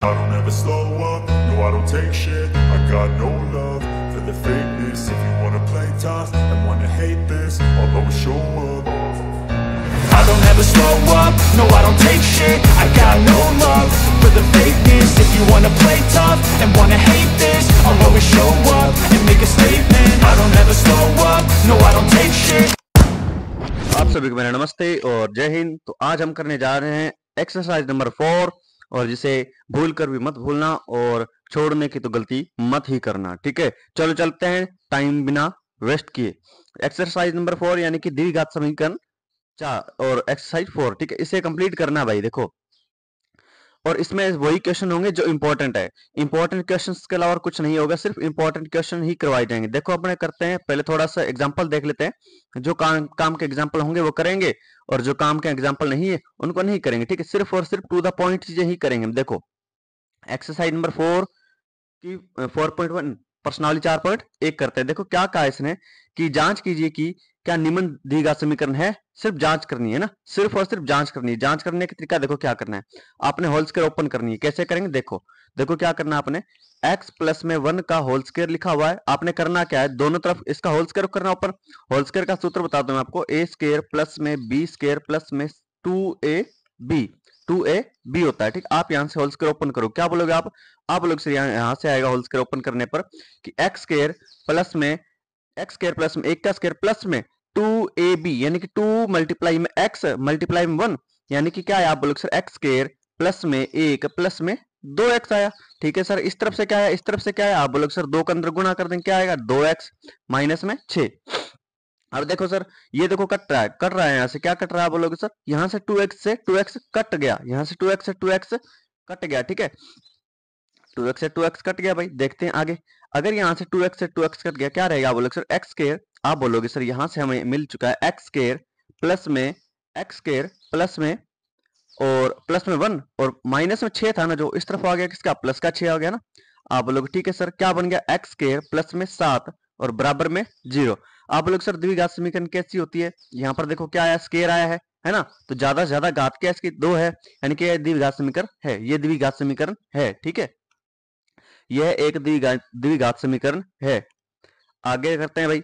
I don't ever slow up, no I don't take shit. I got no love for the fakeness. If you wanna play tough and wanna hate this, I'll always show up. I don't ever slow up, no I don't take shit. I got no love for the fakeness. If you wanna play tough and wanna hate this, I'll always show up and make a statement. I don't ever slow up, no I don't take shit. आप सभी को मेरा नमस्ते और जय हिंद। तो आज हम करने जा रहे हैं एक्सरसाइज नंबर 4, और जिसे भूल कर भी मत भूलना और छोड़ने की तो गलती मत ही करना। ठीक है, चलो चलते हैं टाइम बिना वेस्ट किए। एक्सरसाइज नंबर 4 यानी कि द्विघात समीकरण 4 और एक्सरसाइज 4। ठीक है, इसे कंप्लीट करना है भाई। देखो, और इसमें वही क्वेश्चन होंगे जो इंपॉर्टेंट है। इंपॉर्टेंट क्वेश्चंस के अलावा कुछ नहीं होगा, सिर्फ इंपॉर्टेंट क्वेश्चन ही करवाए जाएंगे। देखो, अपने करते हैं पहले थोड़ा सा एग्जांपल देख लेते हैं। जो काम के एग्जांपल होंगे वो करेंगे, और जो काम के एग्जांपल नहीं है उनको नहीं करेंगे। ठीक है, सिर्फ और सिर्फ टू द पॉइंट चीजें ही करेंगे हम। देखो, एक्सरसाइज नंबर 4 की 4.1 प्रश्नावली 4.1 करते हैं। देखो क्या कहा इसने कि जांच कीजिए कि क्या निम्न द्विघात समीकरण है। सिर्फ जांच करनी है ना, सिर्फ और सिर्फ जांच करनी है। जांच करने का तरीका देखो क्या करना है, आपने होल स्क्वायर ओपन करनी है। कैसे करेंगे, देखो देखो क्या करना है आपने। x प्लस में 1 का होल स्क्वायर लिखा हुआ है, आपने करना क्या है, दोनों तरफ इसका होल स्क्वायर करना ओपन। होल स्क्वायर का सूत्र बता दूं मैं आपको, ए स्क्वायर प्लस में बी स्क्वायर प्लस में 2ab 2ab होता है। ठीक, आप यहां से होल स्क्वायर ओपन करो। क्या बोलोगे आप लोग से यहाँ से आएगा होल स्क्वायर ओपन करने पर कि एक्स स्क्वायर प्लस में एक्स स्क्वायर प्लस में 1 का स्क्वायर प्लस में 2ab यानी कि 2 मल्टीप्लाई में x मल्टीप्लाई में 1 यानी कि क्या है, आप बोलोगे सर एक्स स्क्वायर प्लस में 1 प्लस में 2x आया। ठीक है सर, इस तरफ से क्या है, इस तरफ से क्या है, आप बोलोगे सर 2 के अंदर गुणा कर देंगे, क्या आएगा 2x माइनस में 6। अब देखो सर, ये देखो कट रहा है यहाँ से, क्या कट रहा है बोलोगे सर, यहाँ से 2x कट गया, यहाँ से 2x कट गया। ठीक है, 2x से 2x कट गया भाई। देखते हैं आगे, अगर यहाँ से 2x से 2x कट गया, क्या रहेगा, आप बोलोगे सर एक्स स्क्वायर। आप बोलोगे सर यहाँ से हमें मिल चुका है एक्स स्क्वायर प्लस में एक्स स्क्वायर प्लस में और प्लस में 1 और माइनस में 6 था ना, जो इस तरफ आ गया किसका, प्लस का 6 आ गया ना। आप बोलोगे ठीक है सर, क्या बन गया, एक्स स्क्वायर प्लस में 7 और बराबर में 0। आप बोलोगे सर द्विघात समीकरण कैसी होती है, यहाँ पर देखो क्या आया, स्क्वायर आया है ना, तो ज्यादा से ज्यादा घात क्या इसकी 2 है, यानी कि यह द्विघात समीकरण है, ये द्विघात समीकरण है। ठीक है, यह एक द्विघात समीकरण है। आगे करते हैं भाई,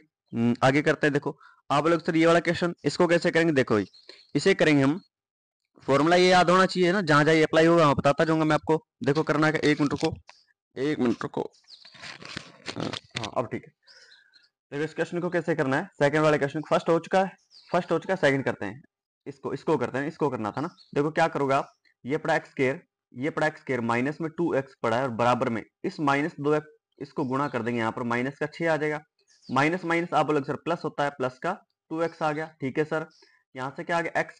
आगे करते हैं। देखो आप लोग सर ये वाला क्वेश्चन, इसको कैसे करेंगे, देखो भाई इसे करेंगे हम। फॉर्मूला ये याद होना चाहिए ना, जहां जहां ये अप्लाई होगा वहां बताता जाऊंगा मैं आपको। देखो करना है, एक मिनट रुको, एक मिनट रुको। हाँ अब ठीक है। देखो इस क्वेश्चन को कैसे करना है, सेकंड वाले क्वेश्चन फर्स्ट हो चुका है, फर्स्ट हो चुका है, सेकंड करते हैं। इसको करते हैं, इसको करना था ना। देखो क्या करोगे आप, ये पड़ा एक्स स्क्वायर, ये पड़ा एक्स स्क्वायर माइनस में 2x पड़ा है और बराबर में इस माइनस 2x, इसको गुणा कर देंगे, यहाँ पर माइनस का 6 आ जाएगा। माइनस माइनस आप बोलोगे सर प्लस होता है, प्लस का 2x आ गया। ठीक है सर, यहाँ से क्या आ गया, एक्स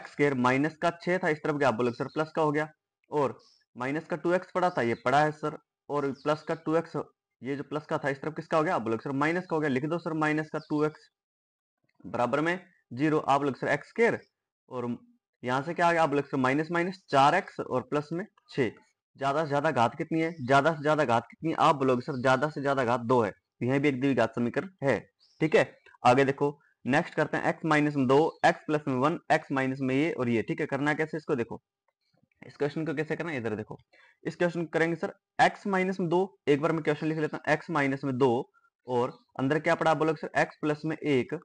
स्क्वायर माइनस का 6 था, इस तरफ गया, आप बोलोगे सर प्लस का हो गया, और माइनस का 2x पड़ा था, ये पड़ा है सर, और प्लस का 2x, ये जो प्लस का था इस तरफ किसका हो गया, आप बोलोगे सर माइनस का हो गया। लिख दो सर माइनस का 2x बराबर में 0। आप लोग सर एक्स स्क्वायर, और यहां से क्या आ गया, आप लोग सर माइनस माइनस 4x और प्लस में 6। ज्यादा से ज्यादा घात कितनी है, ज्यादा से ज्यादा घात कितनी है, आप बोलोगे सर ज्यादा से ज्यादा घात 2 है, तो यह भी एक द्विघात समीकरण है। ठीक है, आगे देखो, नेक्स्ट करते हैं x माइनस में 2, x प्लस में 1, x माइनस में ये और ये। ठीक है, करना कैसे इसको, देखो इस क्वेश्चन को कैसे करना है, इधर देखो, इस क्वेश्चन को करेंगे सर x माइनस में 2, एक बार मैं क्वेश्चन लिख लेता हूँ, x माइनस में 2 और अंदर क्या पड़ा, बोलोगे सर x प्लस में 1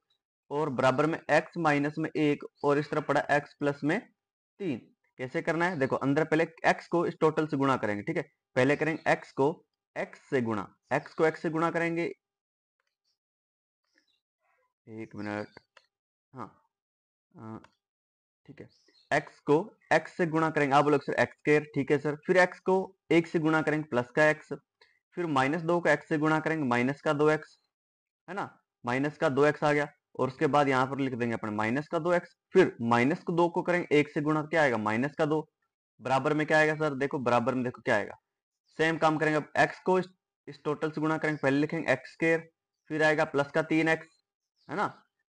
और बराबर में x माइनस में 1 और इस तरफ पड़ा x प्लस में 3। कैसे करना है, देखो अंदर पहले x को इस टोटल से गुणा करेंगे। ठीक है, पहले करेंगे x को x से गुणा, x को x से गुणा करेंगे, एक मिनट, हाँ ठीक है, x को x से गुणा करेंगे, आप बोलोगे सर एक्स स्क्वायर। ठीक है सर, फिर x को 1 से गुणा करेंगे, प्लस का x, फिर माइनस 2 को x से गुणा करेंगे, माइनस का 2x, है ना, माइनस का 2x आ गया, और उसके बाद यहां पर लिख देंगे अपने माइनस का 2x, फिर माइनस को 2 को करेंगे 1 से गुणा, क्या आएगा माइनस का 2, बराबर में क्या आएगा सर, देखो बराबर में देखो क्या आएगा, सेम काम करेंगे। अब x को इस टोटल से गुणा करेंगे, पहले लिखेंगे एक्स स्क्वायर, फिर आएगा प्लस का 3x, है ना,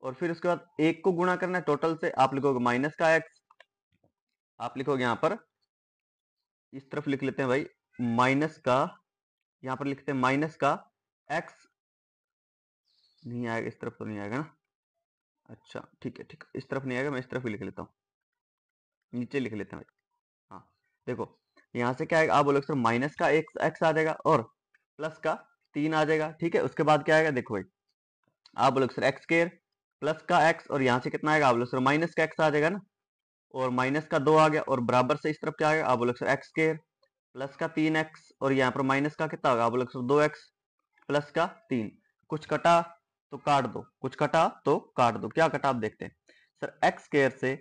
और फिर उसके बाद 1 को गुणा करना है टोटल से, आप लिखोगे माइनस का x, आप लिखोगे यहाँ पर, इस तरफ लिख लेते हैं भाई माइनस का, यहाँ पर लिखते हैं माइनस का x, नहीं आएगा इस तरफ तो नहीं आएगा ना, अच्छा ठीक है, इस तरफ नहीं आएगा, मैं इस तरफ ही लिख लेता हूँ, नीचे लिख लेते हैं भाई। हाँ देखो, यहाँ से क्या आएगा, आप बोलोगे सर माइनस का एक्स आ जाएगा और प्लस का 3 आ जाएगा। ठीक है, उसके बाद क्या आएगा, देखो भाई आप बोलोगे सर एक्स स्क्वायर प्लस का एक्स और यहाँ से कितना आएगा, आप बोलोगे सर माइनस का एक्स आ जाएगा ना, और माइनस का 2 आ गया और बराबर से इस तरफ क्या आएगा, आप बोलोगे सर एक्स स्क्वायर प्लस का 3x और यहाँ पर माइनस का कितना होगा, आप बोलोगे सर 2x प्लस का 3। कुछ कटा तो काट दो, कुछ कटा तो काट दो, क्या कटा आप देखते हैं सर, एक्स स्क्वायर से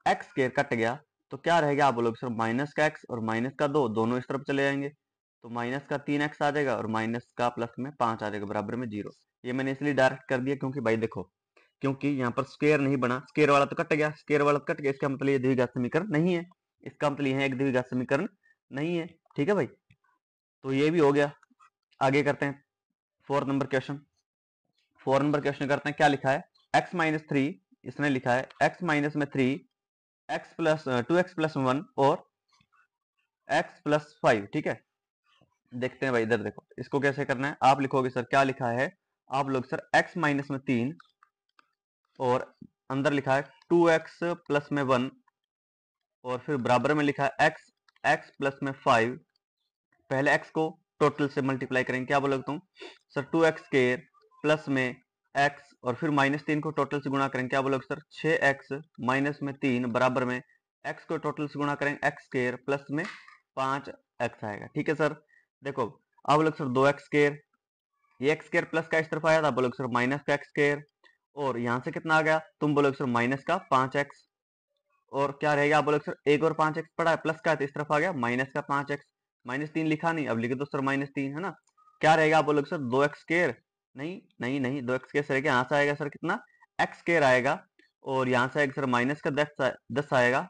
एक्स स्क्वायर कट गया तो क्या रहेगा, आप बोलोगे सर माइनस का एक्स और माइनस का 2 दोनों इस तरफ चले जाएंगे, तो माइनस का 3x आ जाएगा और माइनस का प्लस में 5 आ जाएगा बराबर में 0। ये मैंने इसलिए डायरेक्ट कर दिया क्योंकि भाई देखो, क्योंकि यहाँ पर स्क्वायर नहीं बना, स्क्वायर वाला तो कट गया, स्क्वायर वाला तो कट गया, इसका मतलब ये द्विघात समीकरण नहीं है, इसका मतलब यह एक द्विघात समीकरण नहीं है। ठीक है भाई, तो ये भी हो गया। आगे करते हैं 4 नंबर क्वेश्चन। 4 नंबर क्वेश्चन करते हैं, क्या लिखा है, x माइनस 3, इसने लिखा है x माइनस में 3 x प्लस 2x प्लस 1 और x प्लस 5। ठीक है, देखते हैं भाई, इधर देखो इसको कैसे करना है। आप लिखोगे सर क्या लिखा है, आप लोग सर x माइनस में 3 और अंदर लिखा है 2x प्लस में 1 और फिर बराबर में लिखा है x प्लस में 5। पहले x को टोटल से मल्टीप्लाई करेंगे, क्या बोलोगे तुम सर 2x स्क्वायर प्लस में x और फिर माइनस 3 को टोटल से गुणा करेंगे, क्या बोलोगे सर 6x माइनस में 3 बराबर में x को टोटल से गुणा करेंगे x स्क्वायर प्लस में 5x आएगा। ठीक है सर, देखो आप बोलोगे सर 2x स्क्वायर, ये x स्क्वायर प्लस का इस तरफ आया था, बोलोगे सर माइनस का x स्क्वायर और यहाँ से कितना आ गया, तुम बोलोगे सर माइनस का 5x और क्या रहेगा, आप बोलोगे सर 1 और 5x पड़ा है प्लस का है तो इस तरफ आ गया माइनस का 5x, माइनस 3 लिखा नहीं, अब लिखे तो सर माइनस 3 है ना, क्या रहेगा, आप बोलोगे सर 2x स्क्वायर, नहीं नहीं नहीं 2x स्क्वायर रहेगा, यहाँ से आएगा सर कितना x स्क्वायर आएगा और यहाँ से आएगा सर माइनस का 10 आएगा,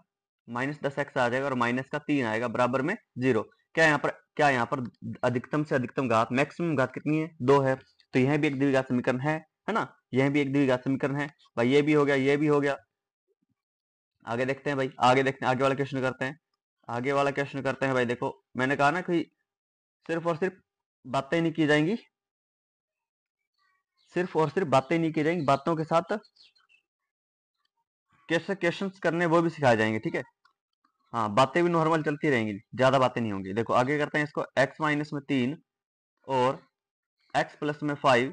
माइनस 10x आ जाएगा और माइनस का 3 आएगा बराबर में 0। क्या यहाँ पर अधिकतम से अधिकतम घात मैक्सिमम घात कितनी है, 2 है, तो यह भी एक द्विघात समीकरण है ना, यह भी एक द्विघात समीकरण है भाई, ये भी हो गया, ये भी हो गया। आगे देखते हैं भाई, आगे देखते हैं, आगे वाला क्वेश्चन करते हैं, आगे वाला क्वेश्चन करते हैं भाई। देखो मैंने कहा ना कि सिर्फ और सिर्फ बातें नहीं की जाएंगी, सिर्फ और सिर्फ बातें नहीं की जाएंगी, बातों के साथ कैसे क्वेश्चंस करने वो भी सिखाए जाएंगे। ठीक है, हाँ बातें भी नॉर्मल चलती रहेंगी, ज्यादा बातें नहीं होंगी। देखो आगे करते हैं इसको, x माइनस में 3 और x प्लस में 5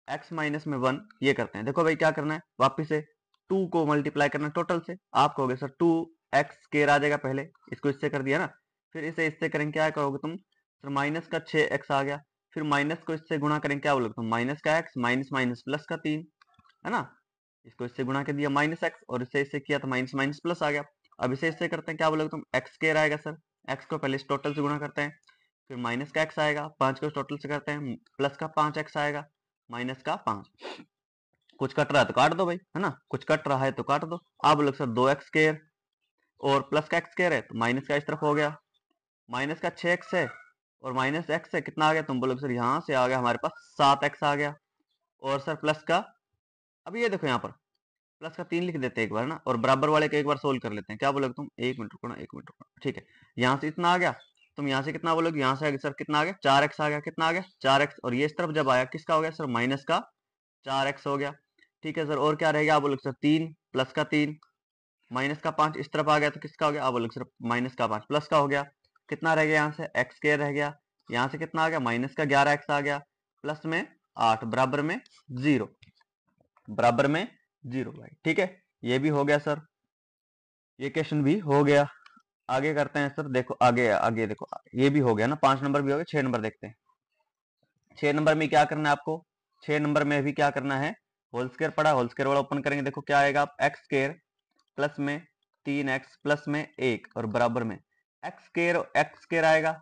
x माइनस में 1 ये करते हैं। देखो भाई क्या करना है, वापिस से 2 को मल्टीप्लाई करना टोटल से, आप कहोगे सर 2x स्क्वायर आ जाएगा, पहले इसको इससे कर दिया ना, फिर इसे इससे करेंगे, क्या करोगे तुम सर माइनस का 6x आ गया, फिर माइनस को इससे गुणा करेंगे, क्या बोलोगे तुम माइनस का x माइनस माइनस प्लस का 3 है ना, इसको इससे गुणा कर दिया माइनस x और इससे इससे किया तो माइनस माइनस प्लस आ गया। अब इसे इससे करते हैं, क्या बोलोगे तुम x स्क्वायर आएगा सर, x को पहले इस टोटल से गुणा करते हैं, फिर माइनस का x आएगा, 5 को टोटल से करते हैं, प्लस का 5x आएगा, माइनस का 5। कुछ कट रहा है तो काट दो भाई, है ना, कुछ कट रहा है तो काट दो। आप बोलोगे सर 2x स्क्वायर और प्लस का x स्क्वायर है तो माइनस का इस तरफ हो गया, माइनस का 6x है और माइनस x है कितना आ गया, तुम बोलोगे सर यहाँ से आ गया हमारे पास 7x आ गया, और सर प्लस का, अब ये देखो यहाँ पर प्लस का 3 लिख देते हैं एक बार ना, और बराबर वाले को एक बार सोल्व कर लेते हैं, क्या बोलोगे तुम, 1 मिनट रुको ना, 1 मिनट रुको, ठीक है, यहाँ से इतना आ गया, तुम यहाँ से कितना बोलोगे, यहाँ से आगे सर कितना आ गया 4x आ गया, कितना आ गया 4x, और ये इस तरफ जब आया किसका हो गया सर माइनस का 4x हो गया। ठीक है सर, और क्या रहेगा, आप बोलोगे सर 3 प्लस का 3 माइनस का 5 इस तरफ आ गया तो किसका हो गया, आप बोलोगे सर माइनस का 5 प्लस का हो गया, कितना रह गया यहाँ से x स्क्वायर रह गया, यहाँ से कितना आ गया माइनस का 11x आ गया, प्लस में 8 बराबर में 0, बराबर में 0 भाई। ठीक है, ये भी हो गया सर, ये क्वेश्चन भी हो गया। आगे करते हैं सर, देखो आगे आगे देखो, ये भी हो गया ना, 5 नंबर भी हो गया, 6 नंबर देखते हैं। 6 नंबर में क्या करना है आपको, 6 नंबर में भी क्या करना है, होल स्क्वायर पड़ा, होल स्क्वायर वाला ओपन करेंगे, देखो क्या आएगा, एक्स स्क्वायर प्लस में 3x प्लस में 1 और बराबर में एक्स स्क्वायर आएगा,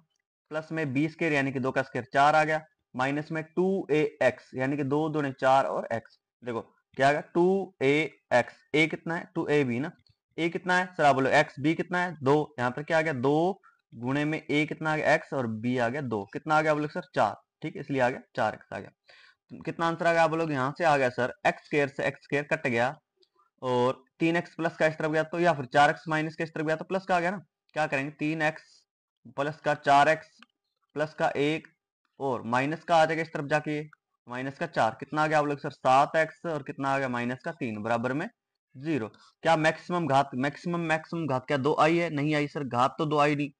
प्लस में b स्क्वायर यानी कि 2 का स्क्वायर 4 आ गया, माइनस में 2ax यानी कि 2 दूनी 4 और x, देखो क्या आ गया 2ax, a कितना है 2ab ना, a कितना है सर, आप बोलो x, b कितना है 2, यहाँ पर क्या आ गया 2 गुणे में a कितना आ गया x और b आ गया 2, कितना आ गया बोलो सर 4, ठीक है, इसलिए आ गया 4x आ गया। तो कितना आंसर आ गया, आप बोलोगे यहाँ से आ गया सर एक्स स्क्वायर से एक्स स्क्वायर कट गया और 3x प्लस का इस तरफ गया तो, या फिर 4x माइनस का इस तरफ गया तो प्लस का आ गया ना, क्या करेंगे 3x प्लस का 4x प्लस का 1 और माइनस का आ जाएगा इस तरफ जाके माइनस का 4, कितना आ गया आप लोग सर 7x और कितना आ गया माइनस का 3 बराबर में 0। क्या मैक्सिमम घात, मैक्सिमम घात क्या 2 आई है, नहीं आई सर, घात तो 2 आई नहीं,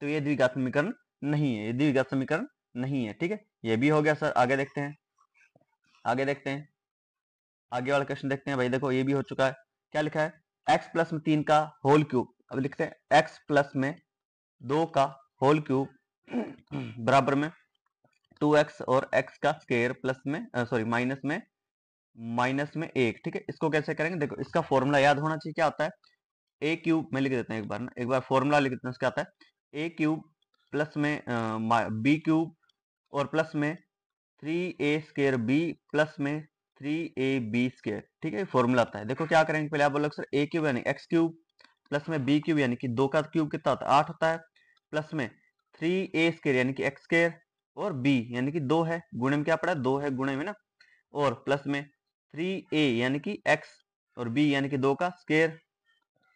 तो ये द्विघात समीकरण नहीं है, ये द्विघात समीकरण नहीं है। ठीक है, ये भी हो गया सर। आगे देखते हैं, आगे देखते हैं, आगे वाला क्वेश्चन देखते हैं भाई। देखो ये भी हो चुका है। क्या लिखा है, x प्लस में 3 का होल क्यूब। अब लिखते हैं x प्लस में 2 का होल क्यूब बराबर में 2x और x का स्क्वायर प्लस में सॉरी माइनस में 1। ठीक है, इसको कैसे करेंगे, देखो इसका फॉर्मूला याद होना चाहिए। क्या होता है, ए क्यूब में लिख देते हैं एक बार ना, एक बार फॉर्मूला लिख देते हैं। क्या आता है, ए क्यूब प्लस में बी क्यूब और प्लस में 3a स्क्वायर बी प्लस में 3ab स्क्वायर। ठीक है, फॉर्मूला आता है। देखो क्या करेंगे, पहले आप बोलोगे सर ए क्यूब यानी एक्स क्यूब प्लस में बी क्यूब यानी कि 2 का क्यूब कितना होता है, 8 होता है, प्लस में 3a स्क्वायर यानी कि एक्स स्क्वायर और b यानी कि 2 है, गुणे में क्या पड़ा, 2 है गुणे में ना, और प्लस में 3a यानी कि x और b यानी कि 2 का स्क्वायर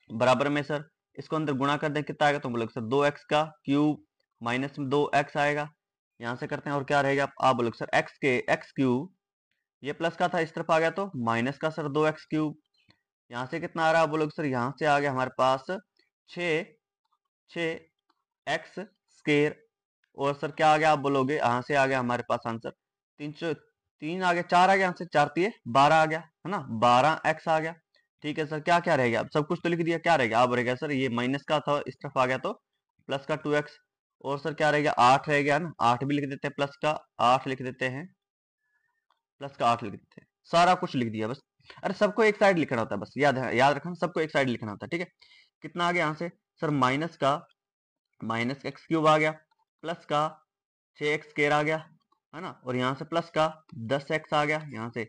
बराबर में सर इसको अंदर गुणा कर दें, कितना आएगा, तो बोलोगे सर 2x का क्यूब माइनस में 2x आएगा। यहां से करते हैं और क्या रहेगा, आप बोलोगे सर x क्यूब, ये प्लस का था इस तरफ आ गया तो माइनस का सर 2x क्यूब। यहां से कितना आ रहा है, आप बोलोगे सर यहां से आ गया हमारे पास 6x स्क्वायर, और सर क्या आ गया, आप बोलोगे यहां से आ गया हमारे पास आंसर 3 आ गया, 4 आ गया, यहां से 4 3 12 आ गया है ना, 12x आ गया। ठीक है सर, क्या क्या रहेगा, अब सब कुछ तो लिख दिया, क्या रहेगा, अब रहेगा सर ये माइनस का था इस तरफ आ गया तो प्लस का 2x, और सर क्या रहेगा 8 रहेगा ना, 8 भी लिख देते हैं, प्लस का 8 लिख देते हैं, प्लस का 8 लिख देते हैं, सारा कुछ लिख दिया बस। अरे सबको एक साइड लिखना होता है, बस याद रखना, सबको एक साइड लिखना होता है। ठीक है, कितना आ गया यहाँ से सर, माइनस का एक्स क्यूब आ गया, प्लस का 6x स्क्वायर आ गया है ना, और यहाँ से प्लस का 10x आ गया यहाँ से,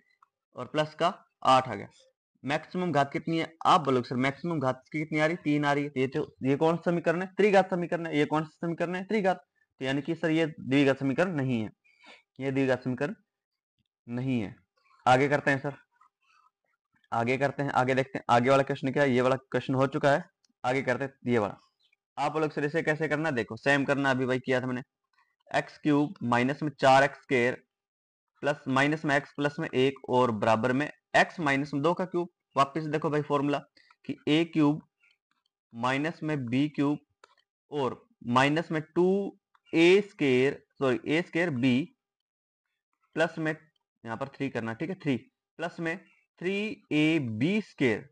और प्लस का 8 आ गया। मैक्सिमम घात कितनी है, आप बोलोगे सर मैक्सिमम घात की कितनी आ रही, 3 आ रही है। ये कौन सा समीकरण है, त्रिघात समीकरण है। ये कौन सा समीकरण है, त्रिघात। तो यानी कि सर ये द्विघात समीकरण नहीं है, ये द्विघात समीकरण नहीं है। आगे करते हैं सर, आगे करते हैं, आगे देखते हैं आगे वाला क्वेश्चन क्या है। ये वाला क्वेश्चन हो चुका है, आगे करते हैं ये वाला। आप लोग सर इसे कैसे करना है, देखो सेम करना, अभी भाई किया था मैंने, एक्स क्यूब माइनस में 4x स्क्वायर प्लस माइनस में x प्लस में 1 और बराबर में x माइनस में 2 का क्यूब। वापस देखो भाई फॉर्मूला कि a क्यूब माइनस में b क्यूब और माइनस में 2a स्क्वायर b प्लस में यहाँ पर 3 करना, ठीक है, 3 प्लस में 3ab स्क्वायर,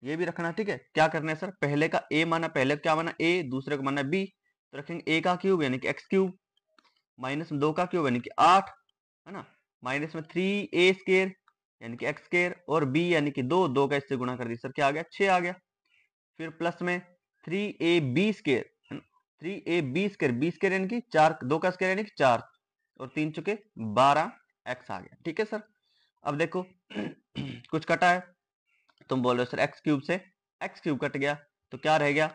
ये भी रखना। ठीक है, क्या करना है सर, पहले का a माना, पहले क्या माना a, दूसरे को माना b, तो रखेंगे a का क्यूब यानी कि x क्यूब माइनस में 2 का क्यूब यानी कि 8 है ना, माइनस में 3a स्क्वायर यानी कि x स्क्वायर और b यानी कि 2 का इससे गुणा कर दी, सर क्या आ गया 6 आ गया। फिर प्लस में 3ab square, 3ab square, b square यानी कि 4, 2 का स्क्वायर यानी कि 4 और 3 चुके 12x आ गया। ठीक है सर, अब देखो कुछ कटा है, तुम बोल रहे हो सर एक्स क्यूब से एक्स क्यूब कट गया, तो क्या रह गया,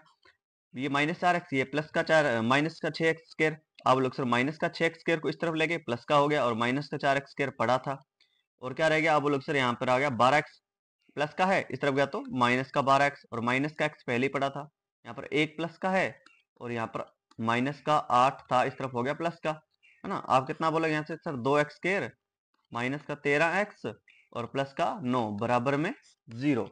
ये -4x, ये प्लस का 4 माइनस का 6x स्क्वायर। आप लोग सर माइनस का 6x स्क्वायर को इस तरफ ले गए, प्लस का हो गया, और माइनस का 4x स्क्वायर पड़ा था, और क्या रह गया, आप लोग सर यहाँ पर आ गया 12x, प्लस का है इस तरफ गया तो माइनस का 12x, और माइनस का x पहले ही पड़ा था, यहाँ पर एक प्लस का है, और यहाँ पर माइनस का 8 था, इस तरफ हो गया प्लस का, है ना। आप कितना बोलोगे यहाँ से सर 2x स्क्वायर माइनस का 13x और प्लस का 9 बराबर में 0।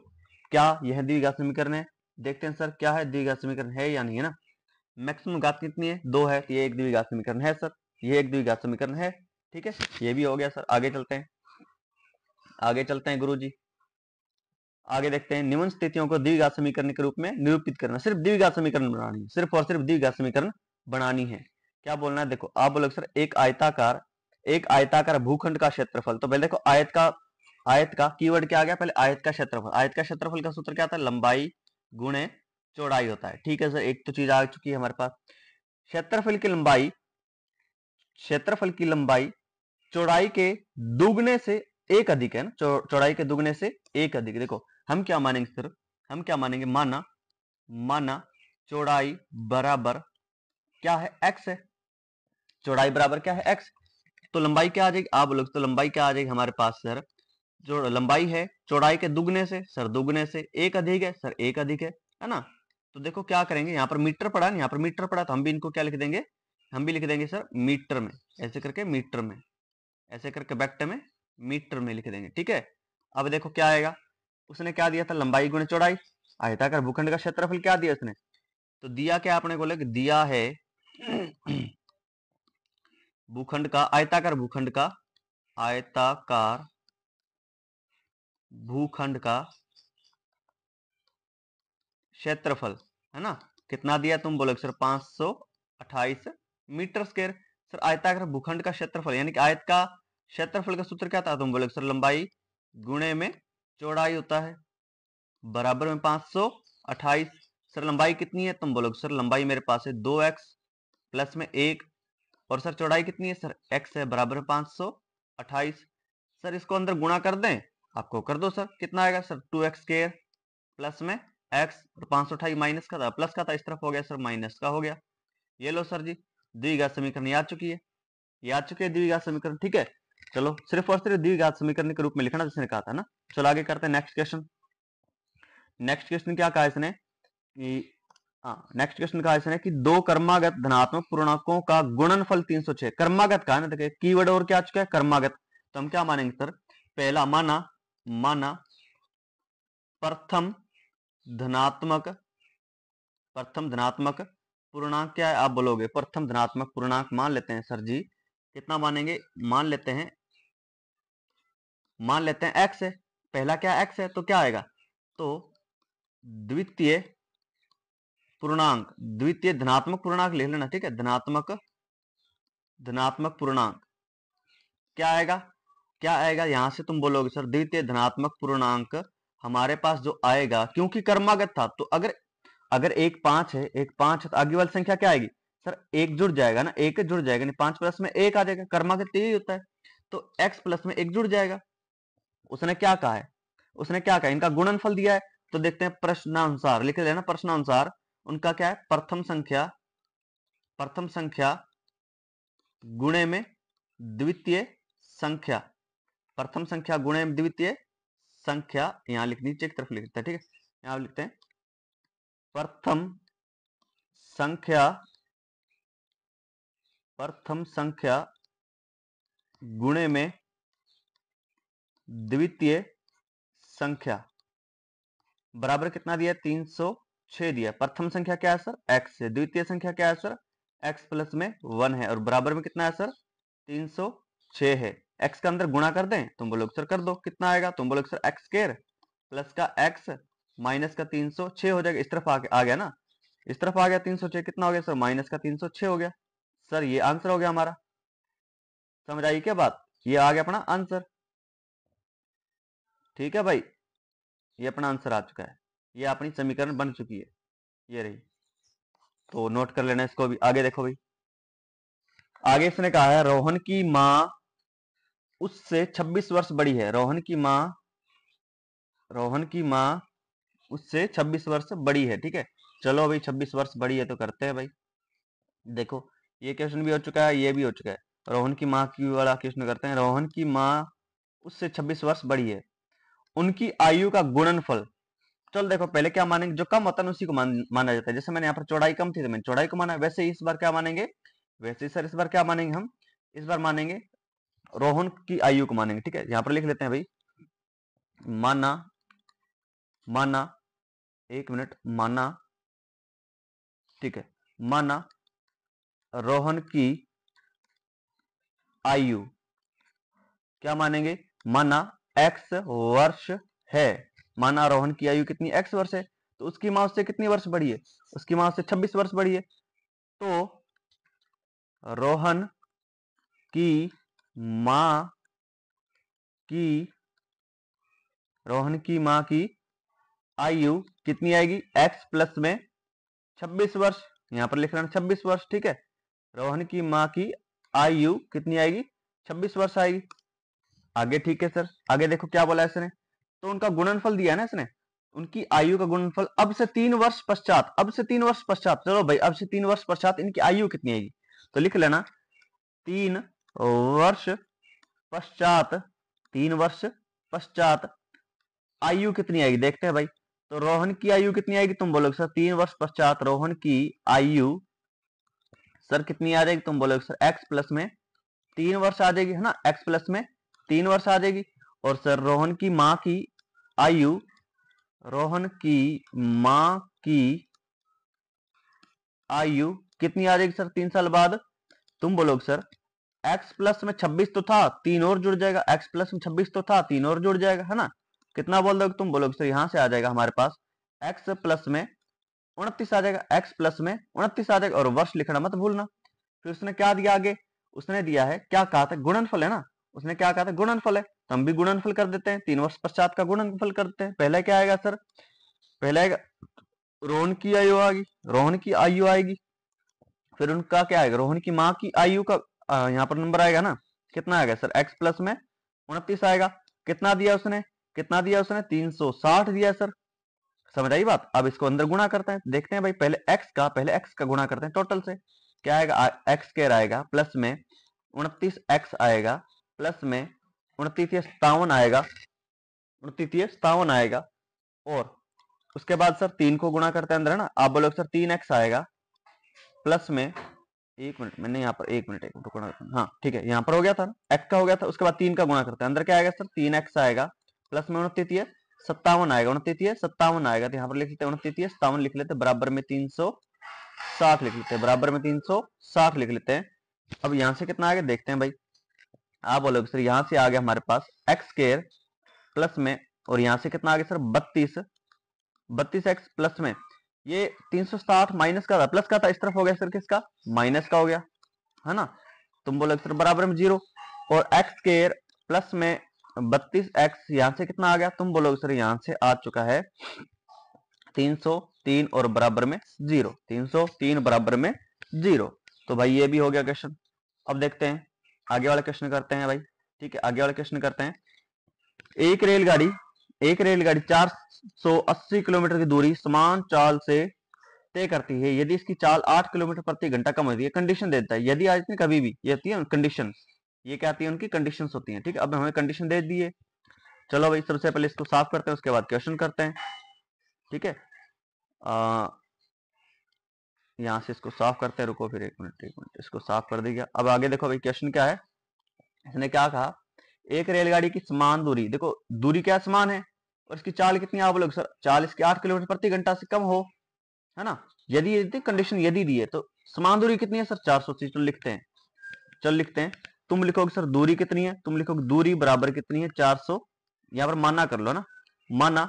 क्या यह द्विघात समीकरण है, देखते हैं सर क्या है, द्विघात समीकरण है या नहीं, है ना। मैक्सिमम घात कितनी है, 2 है, तो ये एक द्विघात समीकरण है सर, ये एक द्विघात समीकरण है। ठीक है, ये भी हो गया सर। आगे चलते हैं, आगे चलते हैं गुरुजी, आगे देखते हैं, निम्न स्थितियों को द्विघात समीकरण के रूप में निरूपित करना। सिर्फ द्विघात समीकरण बनानी है, सिर्फ और सिर्फ द्विघात समीकरण बनानी है। क्या बोलना है, देखो आप बोलोगे सर एक आयताकार भूखंड का क्षेत्रफल, तो पहले देखो आयत का कीवर्ड क्या आ गया, पहले आयत का क्षेत्रफल, आयत का क्षेत्रफल का सूत्र क्या था, लंबाई गुणे चौड़ाई होता है। ठीक है सर, एक तो चीज आ चुकी है हमारे पास, क्षेत्रफल की लंबाई चौड़ाई के दुगने से एक अधिक है ना, चौड़ाई के दुगने से एक अधिक। देखो हम क्या मानेंगे सर, हम क्या मानेंगे, माना चौड़ाई बराबर क्या है, x है, चौड़ाई बराबर क्या है, x, तो लंबाई क्या आ जाएगी, आप लोग तो लंबाई क्या आ जाएगी हमारे पास सर, जो लंबाई है चौड़ाई के दुगने से, सर दुगने से एक अधिक है, सर एक अधिक है ना। तो देखो क्या करेंगे, यहाँ पर मीटर पड़ा है, यहाँ पर मीटर पड़ा, तो हम भी इनको क्या लिख देंगे, हम भी लिख देंगे सर मीटर में, ऐसे करके मीटर में, ऐसे करके बैक्ट में मीटर में लिख देंगे। ठीक है, अब देखो क्या आएगा, उसने क्या दिया था, लंबाई गुणे चौड़ाई, आयताकार भूखंड का क्षेत्रफल क्या दिया उसने, तो दिया क्या आपने बोले, दिया है भूखंड का, आयताकार भूखंड का, आयताकार भूखंड का क्षेत्रफल, है ना, कितना दिया तुम बोलोगे सर? 528 metre square. सर आयताकार भूखंड का क्षेत्रफल यानी कि आयत का क्षेत्रफल का सूत्र क्या था? तुम बोलोगे सर लंबाई गुणे में चौड़ाई होता है, बराबर में 528। सर लंबाई कितनी है? तुम बोलोगे सर लंबाई मेरे पास है 2x प्लस में 1, और सर चौड़ाई कितनी है? सर x है, बराबर है 528। सर इसको अंदर गुणा कर दें, आपको कर दो सर, कितना आएगा सर? 2x स्क्वायर प्लस में x, और 528 माइनस का था, प्लस का था, इस तरफ हो गया सर माइनस का हो गया। ये लो सर जी, द्विघात समीकरण याद चुकी है, याद चुके हैं द्विघात समीकरण, ठीक है। चलो सिर्फ और सिर्फ द्विघात समीकरण के रूप में लिखना जिसने कहा था ना। चलो आगे करते हैं नेक्स्ट क्वेश्चन। नेक्स्ट क्वेश्चन क्या कहा इसने कि, नेक्स्ट क्वेश्चन कहा इसने कि दो कर्मागत धनात्मक पूर्णांकों का गुणनफल 306। कर्मागत कहा ना, देखिए कीवर्ड और क्या आ चुका है? कर्मागत। तो हम क्या मानेंगे सर? पहला माना प्रथम धनात्मक पूर्णांक क्या है? आप बोलोगे प्रथम धनात्मक पूर्णांक मान लेते हैं सर जी, कितना मानेंगे? मान लेते हैं x है, पहला क्या x है, तो क्या आएगा? तो द्वितीय धनात्मक पूर्णांक लिख लेना, ठीक है। धनात्मक पूर्णांक क्या आएगा यहां से? तुम बोलोगे सर द्वितीय धनात्मक पूर्णांक हमारे पास जो आएगा, क्योंकि कर्मागत था, तो अगर एक 5 है तो आगे वाली संख्या क्या आएगी सर? एक जुड़ जाएगा ना, एक जुड़ जाएगा, नहीं 5 प्लस में 1 आ जाएगा, कर्मागत यही होता है। तो x प्लस में 1 जुड़ जाएगा। उसने क्या कहा? इनका गुणनफल दिया है, तो देखते हैं प्रश्नानुसार, लिख लेना प्रश्नानुसार उनका क्या है? प्रथम संख्या गुणे में द्वितीय संख्या, प्रथम संख्या गुणे में द्वितीय संख्या, यहां लिख नीचे की तरफ लिखते हैं, ठीक है। यहां लिखते हैं प्रथम संख्या गुणे में द्वितीय संख्या, बराबर कितना दिया? 306 दिया। प्रथम संख्या क्या है सर? x है। द्वितीय संख्या क्या है सर? x प्लस में 1 है, और बराबर में कितना है सर? 306 है। x का अंदर गुणा कर दें, तुम बोलोगे सर कर दो, कितना आएगा? तुम बोलोगे सर x स्क्वायर प्लस का x माइनस का 306 हो जाएगा। इस तरफ आ गया ना, इस तरफ आ गया 306, कितना हो गया सर? माइनस का 306 हो गया। सर ये आंसर हो गया हमारा, समझ आई क्या बात? ये आ गया अपना आंसर, ठीक है भाई, ये अपना आंसर आ चुका है, ये अपनी समीकरण बन चुकी है, ये रही। तो नोट कर लेना इसको भी। आगे देखो भाई, आगे इसने कहा है रोहन की मां उससे 26 वर्ष बड़ी है। रोहन की मां उससे 26 वर्ष बड़ी है, ठीक है। चलो भाई 26 वर्ष बड़ी है तो करते हैं भाई। देखो ये क्वेश्चन भी हो चुका है, ये भी हो चुका है। रोहन की मां की वाला क्वेश्चन करते हैं। रोहन की मां उससे 26 वर्ष बड़ी है, उनकी आयु का गुणनफल। चल देखो पहले क्या मानेंगे? जो कम होता है उसी को माना जाता है। जैसे मैंने यहाँ पर चौड़ाई कम थी तो मैंने चौड़ाई को माना, वैसे ही इस बार क्या मानेंगे? वैसे ही सर इस बार क्या मानेंगे हम? इस बार मानेंगे रोहन की आयु को मानेंगे, ठीक है। यहाँ पर लिख लेते हैं भाई, माना एक मिनट, माना, ठीक है, माना रोहन की आयु क्या मानेंगे? माना x वर्ष है, माना रोहन की आयु कितनी? x वर्ष है, तो उसकी मां उससे कितनी वर्ष बड़ी है? उसकी मां उससे 26 वर्ष बड़ी है। तो रोहन की मां की आयु कितनी आएगी? x प्लस में 26 वर्ष, यहां पर लिख रहे हैं 26 वर्ष, ठीक है। रोहन की मां की आयु कितनी आएगी? 26 वर्ष आएगी। आगे ठीक है सर, आगे देखो क्या बोला इसने, तो उनका गुणनफल दिया है ना इसने, उनकी आयु का गुणनफल अब से 3 वर्ष पश्चात, चलो भाई अब से 3 वर्ष पश्चात इनकी आयु कितनी आएगी? तो लिख लेना 3 वर्ष पश्चात आयु कितनी आएगी, देखते हैं भाई। तो रोहन की आयु कितनी आएगी? तुम बोलोगे सर 3 वर्ष पश्चात रोहन की आयु सर कितनी आ जाएगी? तुम बोलोगे सर x प्लस में 3 वर्ष आ जाएगी, है ना, x प्लस में 3 वर्ष आ जाएगी। और सर रोहन की मां की आयु कितनी आ जाएगी सर 3 साल बाद? तुम बोलोगे सर x प्लस में 26 तो था, 3 और जुड़ जाएगा, x प्लस में 26 तो था, 3 और जुड़ जाएगा, है ना? कितना बोल दोगे? तुम बोलोगे सर यहां से आ जाएगा हमारे पास x प्लस में 29 आ जाएगा, x प्लस में 29 आ जाएगा, और वर्ष लिखना मत भूलना। फिर उसने क्या दिया आगे? उसने दिया है, क्या कहा था? गुणनफल है ना, उसने क्या कहा था? गुणनफल है, तो हम भी गुणनफल कर देते हैं, 3 वर्ष पश्चात का गुणनफल करते हैं। पहले क्या आएगा सर? पहले आएगा रोहन की आयु आएगी, रोहन की आयु आएगी, फिर उनका क्या आएगा? रोहन की माँ की आयु का यहाँ पर नंबर आएगा ना, कितना आएगा सर? x प्लस में 29 आएगा। कितना दिया उसने? कितना दिया उसने? 360 दिया सर। समझ आई बात? अब इसको अंदर गुणा करते हैं, देखते हैं भाई पहले x का गुणा करते हैं टोटल से। क्या आएगा? x स्क्वायर आएगा प्लस में 29x आएगा प्लस में 29 आएगा, 29 आएगा, और उसके बाद सर 3 को गुणा करते हैं अंदर, है ना? आप बोलोगे सर 3x आएगा प्लस में, एक मिनट, मैंने यहाँ पर एक मिनट हाँ ठीक है, यहाँ पर हो गया था, x का हो गया था, उसके बाद 3 का गुणा करते हैं, अंदर क्या आएगा सर? 3x आएगा प्लस में 57 आएगा, 57 आएगा, तो यहाँ पर लिख लेते हैं 57 लिख लेते हैं, बराबर में 360 लिख लेते हैं, बराबर में 360 लिख लेते हैं। अब यहाँ से कितना आ गया देखते हैं भाई। आप बोलोगे सर यहाँ से आ गया हमारे पास एक्स स्क्वायर प्लस में, और यहाँ से कितना आ गया सर? 32x प्लस में ये 360 माइनस का था, प्लस का था, इस तरफ हो गया सर किसका? माइनस का हो गया, है ना? तुम बोलोगे सर बराबर में 0, और एक्स स्क्वायर प्लस में 32x, यहां से कितना आ गया? तुम बोलोगे सर यहां से आ चुका है 303 और बराबर में 0, 303 बराबर में 0। तो भाई ये भी हो गया क्वेश्चन। अब देखते हैं आगे वाला क्वेश्चन करते हैं भाई, ठीक है? आगे वाला क्वेश्चन करते हैं। एक रेलगाड़ी 480 किलोमीटर की दूरी समान चाल से तय करती है यदि इसकी चाल 8 किलोमीटर प्रति घंटा कम होती है। कंडीशन देता है, यदि आज कभी भी, ये होती है कंडीशन, ये क्या आती है? उनकी कंडीशंस होती हैं, ठीक है? अब हमें कंडीशन दे दी है, चलो भाई सबसे पहले इसको साफ करते हैं, उसके बाद क्वेश्चन करते हैं, ठीक है? यहां से इसको साफ करते हैं, रुको फिर एक मिनट, इसको साफ कर दिया। अब आगे देखो भाई क्वेश्चन क्या है, इसने क्या कहा? एक रेलगाड़ी की समान दूरी, देखो दूरी क्या समान है, और इसकी चाल कितनी? आप लोग सर चाल इसकी 8 किलोमीटर प्रति घंटा से कम हो, है ना? यदि कंडीशन यदि दी है तो समान दूरी कितनी है सर? 480। चलो लिखते हैं, चल लिखते हैं। तुम लिखोगे सर दूरी कितनी है, तुम लिखोगे दूरी बराबर कितनी है? 400। यहां पर माना कर लो ना, माना।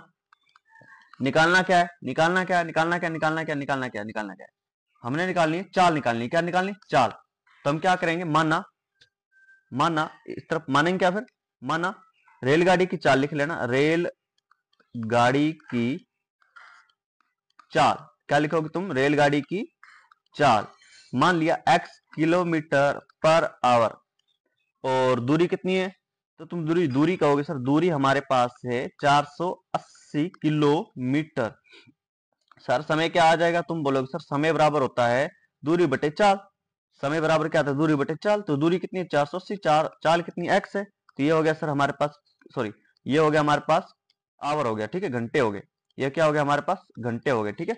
निकालना क्या है? निकालना क्या है? निकालना क्या? निकालना क्या? निकालना क्या? निकालना क्या है? हमने निकालनी है चाल, निकालनी है। क्या निकालनी? चाल। तो हम क्या करेंगे? माना, माना, इस तरफ मानेंगे क्या? फिर माना रेलगाड़ी की चाल लिख लेना, रेल गाड़ी की चाल। क्या लिखोगे तुम? रेलगाड़ी की चाल। मान लिया x किलोमीटर पर आवर, और दूरी कितनी है? तो तुम दूरी कहोगे सर, दूरी हमारे पास है 480 किलोमीटर। सर समय क्या आ जाएगा? तुम बोलोगे सर समय बराबर होता है दूरी बटे चाल। समय बराबर क्या था? दूरी बटे चाल। तो दूरी कितनी है? 480, चाल कितनी? x है। तो ये हो गया सर हमारे पास, सॉरी ये हो गया हमारे पास आवर हो गया, ठीक है? घंटे हो गए। ये क्या हो गया हमारे पास? घंटे हो गए, ठीक है?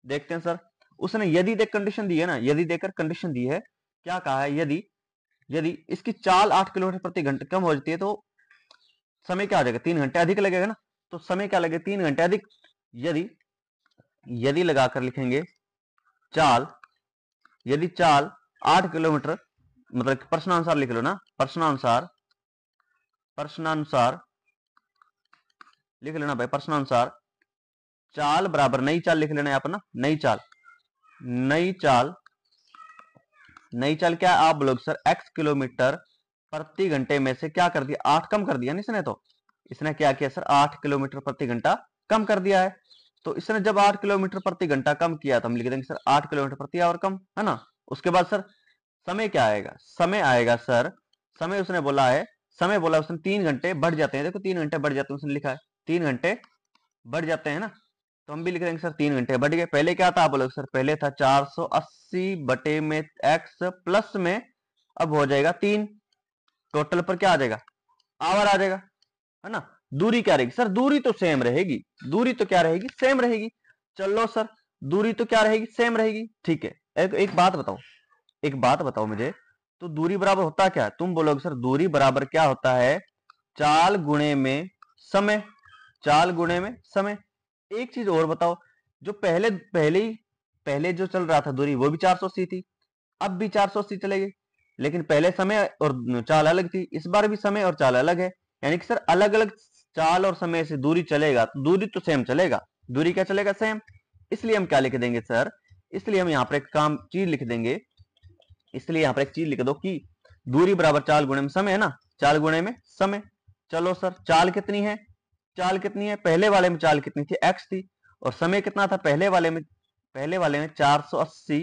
देखते हैं सर, उसने यदि देख कंडीशन दी है ना, यदि देकर कंडीशन दी है, क्या कहा है? यदि इसकी चाल 8 किलोमीटर प्रति घंटे कम हो जाती है तो समय क्या आ जाएगा? 3 घंटे अधिक लगेगा ना। तो समय क्या लगेगा? 3 घंटे अधिक। यदि लगाकर लिखेंगे चाल, यदि चाल 8 किलोमीटर, मतलब प्रश्नानुसार लिख लो ना, प्रश्नानुसार लिख लेना भाई, प्रश्नानुसार चाल बराबर नई चाल लिख लेना यहाँ पर ना, नई चाल क्या? आप बोलोग सर x किलोमीटर प्रति घंटे में से क्या कर दिया? 8 कम कर दिया ना इसने। तो इसने क्या किया सर? 8 किलोमीटर प्रति घंटा कम कर दिया है। तो इसने जब 8 किलोमीटर प्रति घंटा कम किया तो हम लिख देंगे सर 8 किलोमीटर प्रति आवर कम, है ना? उसके बाद सर समय क्या आएगा? समय आएगा सर, समय उसने बोला है, समय बोला उसने 3 घंटे बढ़ जाते हैं। देखो 3 घंटे बढ़ जाते हैं, उसने लिखा है 3 घंटे बढ़ जाते हैं ना, तो हम भी लिख देंगे सर 3 घंटे बढ़ गए। पहले क्या था? आप बोलोगे सर पहले था 480 बटे में x प्लस में, अब हो जाएगा 3, टोटल पर क्या आ जाएगा? आवर आ जाएगा, है ना? दूरी क्या रहेगी सर? दूरी तो सेम रहेगी, दूरी तो क्या रहेगी? सेम रहेगी। चलो सर दूरी तो क्या रहेगी? सेम रहेगी, ठीक है? एक बात बताओ मुझे, तो दूरी बराबर होता क्या है? तुम बोलोगे सर दूरी बराबर क्या होता है? चाल गुणे में समय, चाल गुणे में समय। एक चीज और बताओ, जो पहले ही पहले जो चल रहा था दूरी वो भी 480 थी, अब भी 480 चलेगी, लेकिन पहले समय और चाल अलग थी, इस बार भी समय और चाल अलग है। यानी कि सर अलग अलग चाल और समय से दूरी चलेगा तो दूरी तो सेम चलेगा, दूरी क्या चलेगा, सेम। इसलिए हम क्या लिख देंगे सर, इसलिए हम यहाँ पर एक काम चीज लिख देंगे, इसलिए यहाँ पर एक चीज लिख दो कि दूरी बराबर चाल गुणे में समय है ना, चाल गुणे में समय। चलो सर चाल कितनी है, चाल कितनी है, पहले वाले में चाल कितनी थी, x थी, और समय कितना था पहले वाले में 480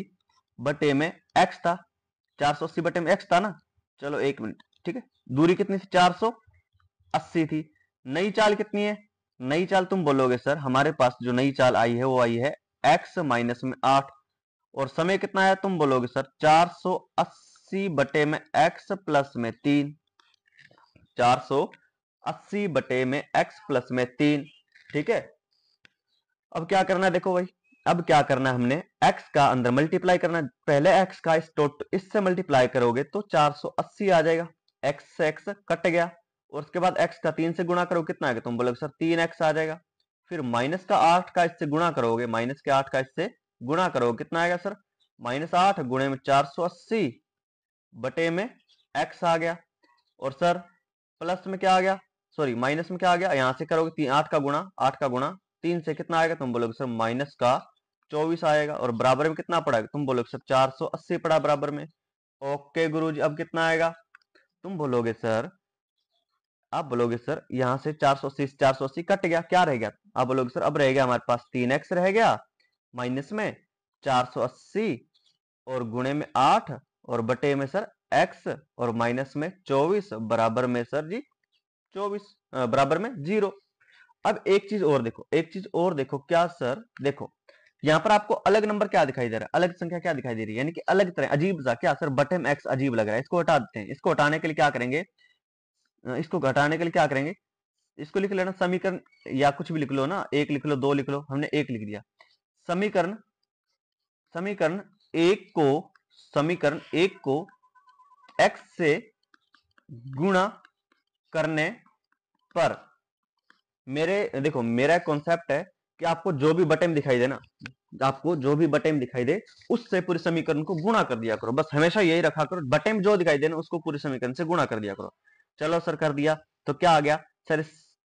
बटे में x था, 480 बटे में x था ना। चलो एक मिनट, ठीक है, दूरी कितनी थी, 480 थी। नई चाल कितनी है, नई चाल तुम बोलोगे सर हमारे पास जो नई चाल आई है वो आई है x माइनस में 8, और समय कितना है तुम बोलोगे सर 480 बटे में x प्लस में 3, 480 बटे में x प्लस में 3, ठीक है। अब क्या करना है देखो भाई, अब क्या करना है, हमने x का अंदर मल्टीप्लाई करना है, पहले x का इससे मल्टीप्लाई करोगे तो 480 आ जाएगा, x से x कट गया, और उसके बाद x का 3 से गुणा करो कितना आएगा, तुम बोलोगे सर 3x आ जाएगा। फिर माइनस का 8 का इससे गुणा करोगे, माइनस के 8 का इससे गुणा करोगे कितना आएगा सर, -8 गुणे में 480 बटे में x आ गया, और सर प्लस में क्या आ गया, सॉरी माइनस में क्या आ गया, यहां से करोगे 8 का गुणा 3 से कितना आएगा, तुम बोलोगे सर माइनस का 24 आएगा, और बराबर में कितना पड़ा, तुम बोलोगे सर 480 पड़ा बराबर में। ओके गुरुजी, अब कितना आएगा, तुम बोलोगे सर, आप बोलोगे सर यहां से 480 कट गया, क्या रह गया, आप बोलोगे सर अब रह गया हमारे पास 3x रह गया, माइनस में 480 और गुणे में 8 और बटे में सर x, और माइनस में 24 बराबर में सर जी 24 बराबर में 0। अब एक चीज और देखो, एक चीज और देखो, क्या सर देखो यहां पर आपको अलग नंबर क्या दिखाई दे रहा है, अलग संख्या क्या दिखाई दे रही है, यानी कि अलग तरह अजीब सा, क्या सर बटे में x अजीब लग रहा है, इसको हटा देते हैं, इसको हटाने के लिए क्या करेंगे, इसको घटाने के लिए क्या करेंगे, इसको लिख लेना समीकरण, या कुछ भी लिख लो ना, एक लिख लो, दो लिख लो, हमने एक लिख दिया। समीकरण समीकरण समीकरण एक को x से गुणा करने पर, देखो मेरा कॉन्सेप्ट है कि आपको जो भी बटन दिखाई दे ना, आपको जो भी बटन दिखाई दे उससे पूरे समीकरण को गुणा कर दिया करो, बस हमेशा यही रखा करो, बटन जो दिखाई दे ना उसको पूरे समीकरण से गुणा कर दिया करो। चलो सर कर दिया, तो क्या आ गया सर,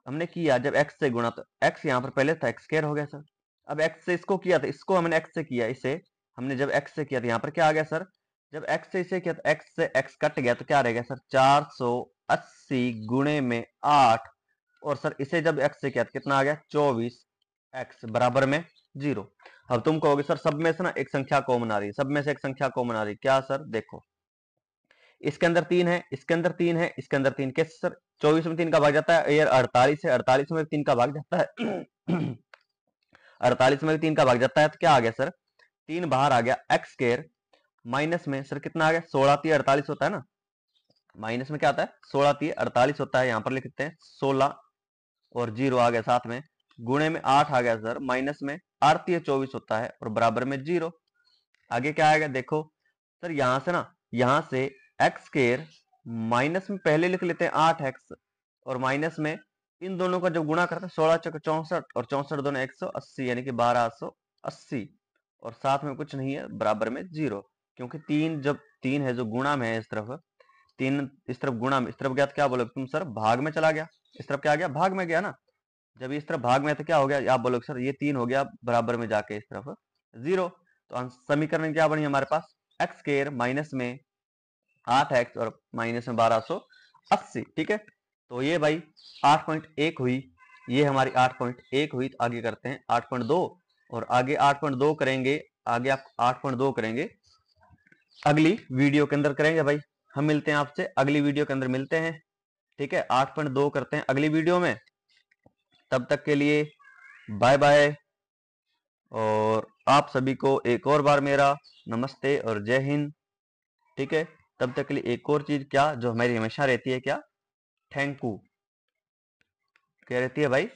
हमने किया जब x से गुणा, तो x यहाँ पर पहले था x स्क्वायर हो गया सर, अब x से इसको किया था, इसको हमने x से किया, इसे हमने जब x से किया तो यहाँ पर क्या आ गया सर, जब x से इसे किया तो x से x कट गया, तो क्या रह गया सर 480 गुणे में 8, और सर इसे जब x से किया तो कितना आ गया 24x बराबर में 0। अब तुम कहोगे सर सब में से ना एक संख्या कॉमन आ रही है, सब में से एक संख्या कॉमन आ रही है, क्या सर देखो इसके अंदर 3 है, इसके अंदर 3 है, इसके अंदर 3, कैसे सर 24 में 3 का भाग जाता है, यार 48 है, 48 में 3 का भाग जाता है 48 में 3 का भाग जाता है, तो क्या आ गया सर 3 बाहर आ गया, एक्स स्क्वायर माइनस में सर कितना आ गया 16 3 48 होता है ना, माइनस में क्या आता है 16 3 48 होता है, यहां पर लिख सकते हैं 16 और 0 आ गया साथ में, गुणे में 8 आ गया सर, माइनस में 8 3 24 होता है और बराबर में 0। आगे क्या आएगा देखो सर, यहां से ना, यहां से एक्स स्क्वायर माइनस में पहले लिख लेते हैं 8x, और माइनस में इन दोनों का जब गुणा करते हैं 16 चौक 64 और 64 दोनों 180 यानी कि 1280, और साथ में कुछ नहीं है बराबर में 0, क्योंकि 3 जब 3 है जो गुणा में है इस तरफ, 3 इस तरफ गुणा में, इस तरफ गया तो क्या बोलोगे तुम सर भाग में चला गया, इस तरफ क्या आ गया भाग में गया ना, जब इस तरफ भाग में तो क्या हो गया, आप बोलोगे सर ये 3 हो गया बराबर में जाके इस तरफ 0, तो समीकरण क्या बनी हमारे पास एक्स स्क्वायर माइनस में 8x और माइनस में 1280, ठीक है। तो ये भाई 8.1 हुई, ये हमारी 8.1 हुई, तो आगे करते हैं 8.2, और आगे 8.2 करेंगे, आगे आप 8.2 करेंगे अगली वीडियो के अंदर करेंगे भाई, हम मिलते हैं आपसे अगली वीडियो के अंदर मिलते हैं, ठीक है। 8.2 करते हैं अगली वीडियो में, तब तक के लिए बाय बाय, और आप सभी को एक और बार मेरा नमस्ते और जय हिंद, ठीक है। तब तक के लिए एक और चीज क्या जो हमारी हमेशा रहती है, क्या थैंक यू, क्या रहती है भाई,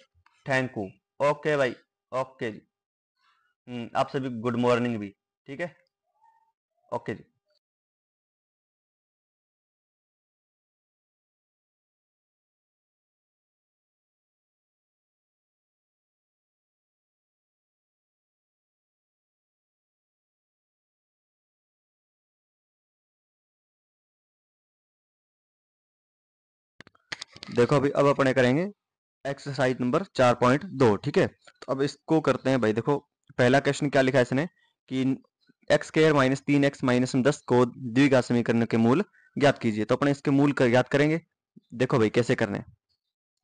थैंक यू। ओके भाई, ओके जी, आप सभी गुड मॉर्निंग भी, ठीक है, ओके जी। देखो अभी अब अपने करेंगे एक्सरसाइज नंबर 4.2। ठीक है, तो अब इसको करते हैं भाई। देखो पहला क्वेश्चन क्या लिखा है इसने कि x square minus 3x minus 10 को द्विघात समीकरण के मूल ज्ञात कीजिए। तो अपने इसके मूल का ज्ञात करेंगे। देखो भाई कैसे करने हैं।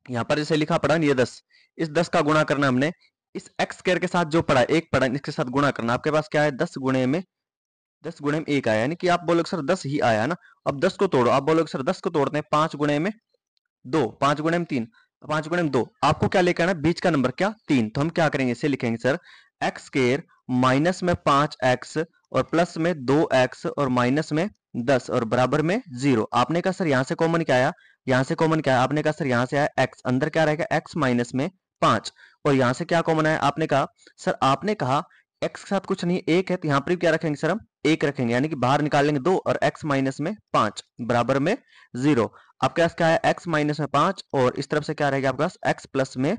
यहाँ पर जैसे लिखा पड़ा ये 10, इस 10 का गुणा करना हमने इस एक्स स्क्वायर के साथ जो पड़ा एक पड़ा इसके साथ गुणा करना। आपके पास क्या है 10 गुणे में 1 आया, यानी कि आप बोलोगे सर 10 ही आया ना। अब 10 को तोड़ो, आप बोलोगे सर 10 को तोड़ते हैं 5 गुणे में 2, 5 गुणे में 3, 5 गुणे में 2। आपको क्या लेकर आना, बीच का नंबर क्या 3। तो हम क्या करेंगे, इसे लिखेंगे सर एक्स स्क्वायर माइनस में 5x और प्लस में 2x और माइनस में 10 और बराबर में 0। आपने कहा सर यहां से कॉमन क्या आया, यहां से कॉमन क्या आया, आपने कहा सर यहां से आया x, अंदर क्या रहेगा x माइनस में 5 और यहां से क्या कॉमन आया, आपने कहा सर आपने कहा x के साथ कुछ नहीं एक है, तो यहां पर क्या रखेंगे सर हम 1 रखेंगे, यानी कि बाहर निकालेंगे 2 और x माइनस में 5 बराबर में 0। आपके पास क्या है x माइनस में 5 और इस तरफ से क्या रहेगा आपके पास x प्लस में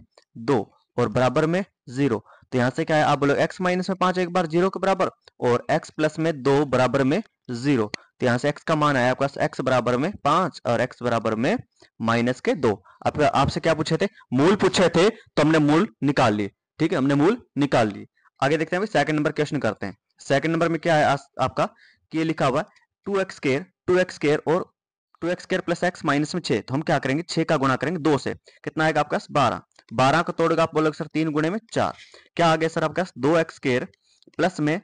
2 और बराबर में 0। तो यहां से क्या है, आप बोलो x माइनस में 5 एक बार 0 के बराबर और x प्लस में 2 बराबर में 0। तो यहां से x का मान आया आपके पास x बराबर में 5 और x बराबर में माइनस के 2। आपसे क्या पूछे थे, मूल पूछे थे, तो हमने मूल निकाल लिए। ठीक है, हमने मूल निकाल लिए। आगे देखते हैं सेकंड नंबर क्वेश्चन करते हैं। सेकंड नंबर में क्या है आपका कि ये लिखा हुआ है 2x स्क्वायर और 2x square plus x minus में 6। तो हम क्या करेंगे 6 का गुणा करेंगे 2 से, कितना आएगा आपके पास 12। 12 को तोड़ेगा आप बोलोगे सर 3 गुणे में 4, क्या आ गया सर आपके पास 2x स्क्वायर प्लस में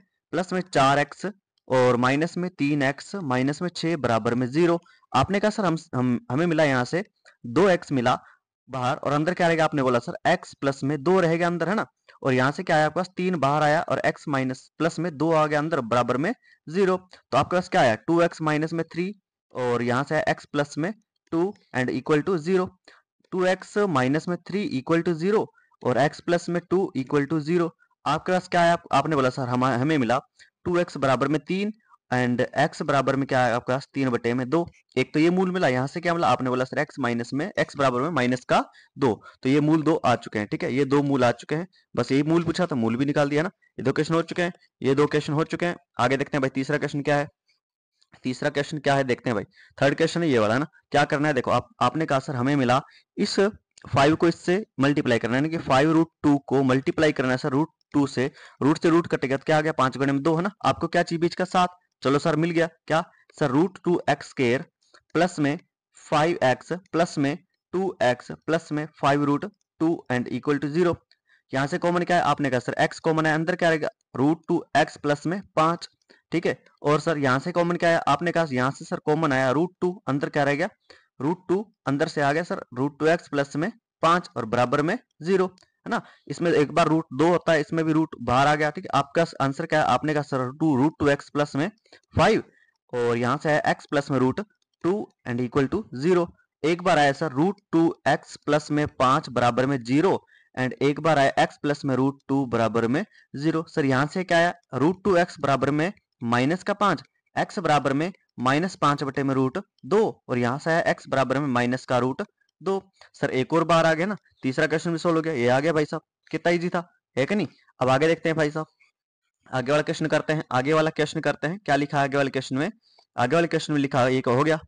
4x और माइनस में 3x माइनस में 6 बराबर में 0। आपने कहा सर हमें मिला यहाँ से 2x मिला बाहर और अंदर क्या रहेगा, आपने बोला सर x प्लस में 2 रहेगा अंदर, है ना। और यहाँ से क्या आया आपके पास 3 बाहर आया और x माइनस प्लस में 2 आ गया अंदर बराबर में 0। तो आपके पास क्या आया 2x माइनस में 3 और यहाँ से आया x प्लस में 2 and equal to 0। 2x minus में 3 इक्वल टू 0 और x प्लस में 2 इक्वल टू 0। आपके पास क्या है, आपने बोला सर हमें मिला 2x बराबर में 3 एंड x बराबर में क्या है आपके पास 3 बटे में 2। एक तो ये मूल मिला, यहाँ से क्या मिला, आपने बोला सर x माइनस में x बराबर में माइनस का 2, तो ये मूल 2 आ चुके हैं। ठीक है, ये 2 मूल आ चुके हैं, बस यही मूल पूछा तो मूल भी निकाल दिया ना। ये 2 क्वेश्चन हो चुके हैं, ये 2 क्वेश्चन हो चुके हैं। आगे देखते हैं भाई तीसरा क्वेश्चन क्या है। तीसरा क्वेश्चन क्या है देखते हैं भाई। थर्ड क्वेश्चन है ये वाला ना। क्या करना है देखो, आपने कहा सर हमें मिला इस 5 को इससे मल्टीप्लाई करना है, यानी कि 5√2 को मल्टीप्लाई करना है सर √2 से। रूट कटेगा तो क्या आ गया 5 गुणे में 2, है ना। आपको क्या चाहिए बीच का 7, चलो सर मिल गया क्या सर √2x स्क्वायर प्लस में 5x प्लस में 2x प्लस में 5√2 एंड इक्वल टू 0। यहां से कॉमन क्या है, आपने कहा सर x कॉमन है, अंदर क्या रहेगा √2x प्लस में 5। ठीक है, और सर यहां से कॉमन क्या है, आपने कहा यहां से सर कॉमन आया √2, अंदर क्या रहेगा √2 अंदर से आ गया सर √2x प्लस में 5 और बराबर में 0, है ना। इसमें एक बार √2 होता है, इसमें भी रूट बाहर आ गया। ठीक है, आपका आंसर क्या है, आपने कहा सर √2x प्लस में 5 और यहां से आया x प्लस में √2 एंड इक्वल टू 0। एक बार आया सर √2x प्लस में 5 बराबर में 0 एंड एक बार आया x प्लस में √2 बराबर में 0। सर यहां से क्या आया √2x बराबर में माइनस का 5, x बराबर में -5 बटे में √2 और यहां से आया x बराबर में माइनस का √2। सर एक और बार आ गया ना, तीसरा क्वेश्चन भी सोल्व हो गया। ये आ गया भाई साहब, कितना इजी था, है कि नहीं। अब आगे देखते हैं भाई साहब, आगे वाला क्वेश्चन करते हैं। आगे वाला क्वेश्चन करते हैं, क्या लिखा है आगे वाले क्वेश्चन में। आगे वाले क्वेश्चन में लिखा है, एक हो गया।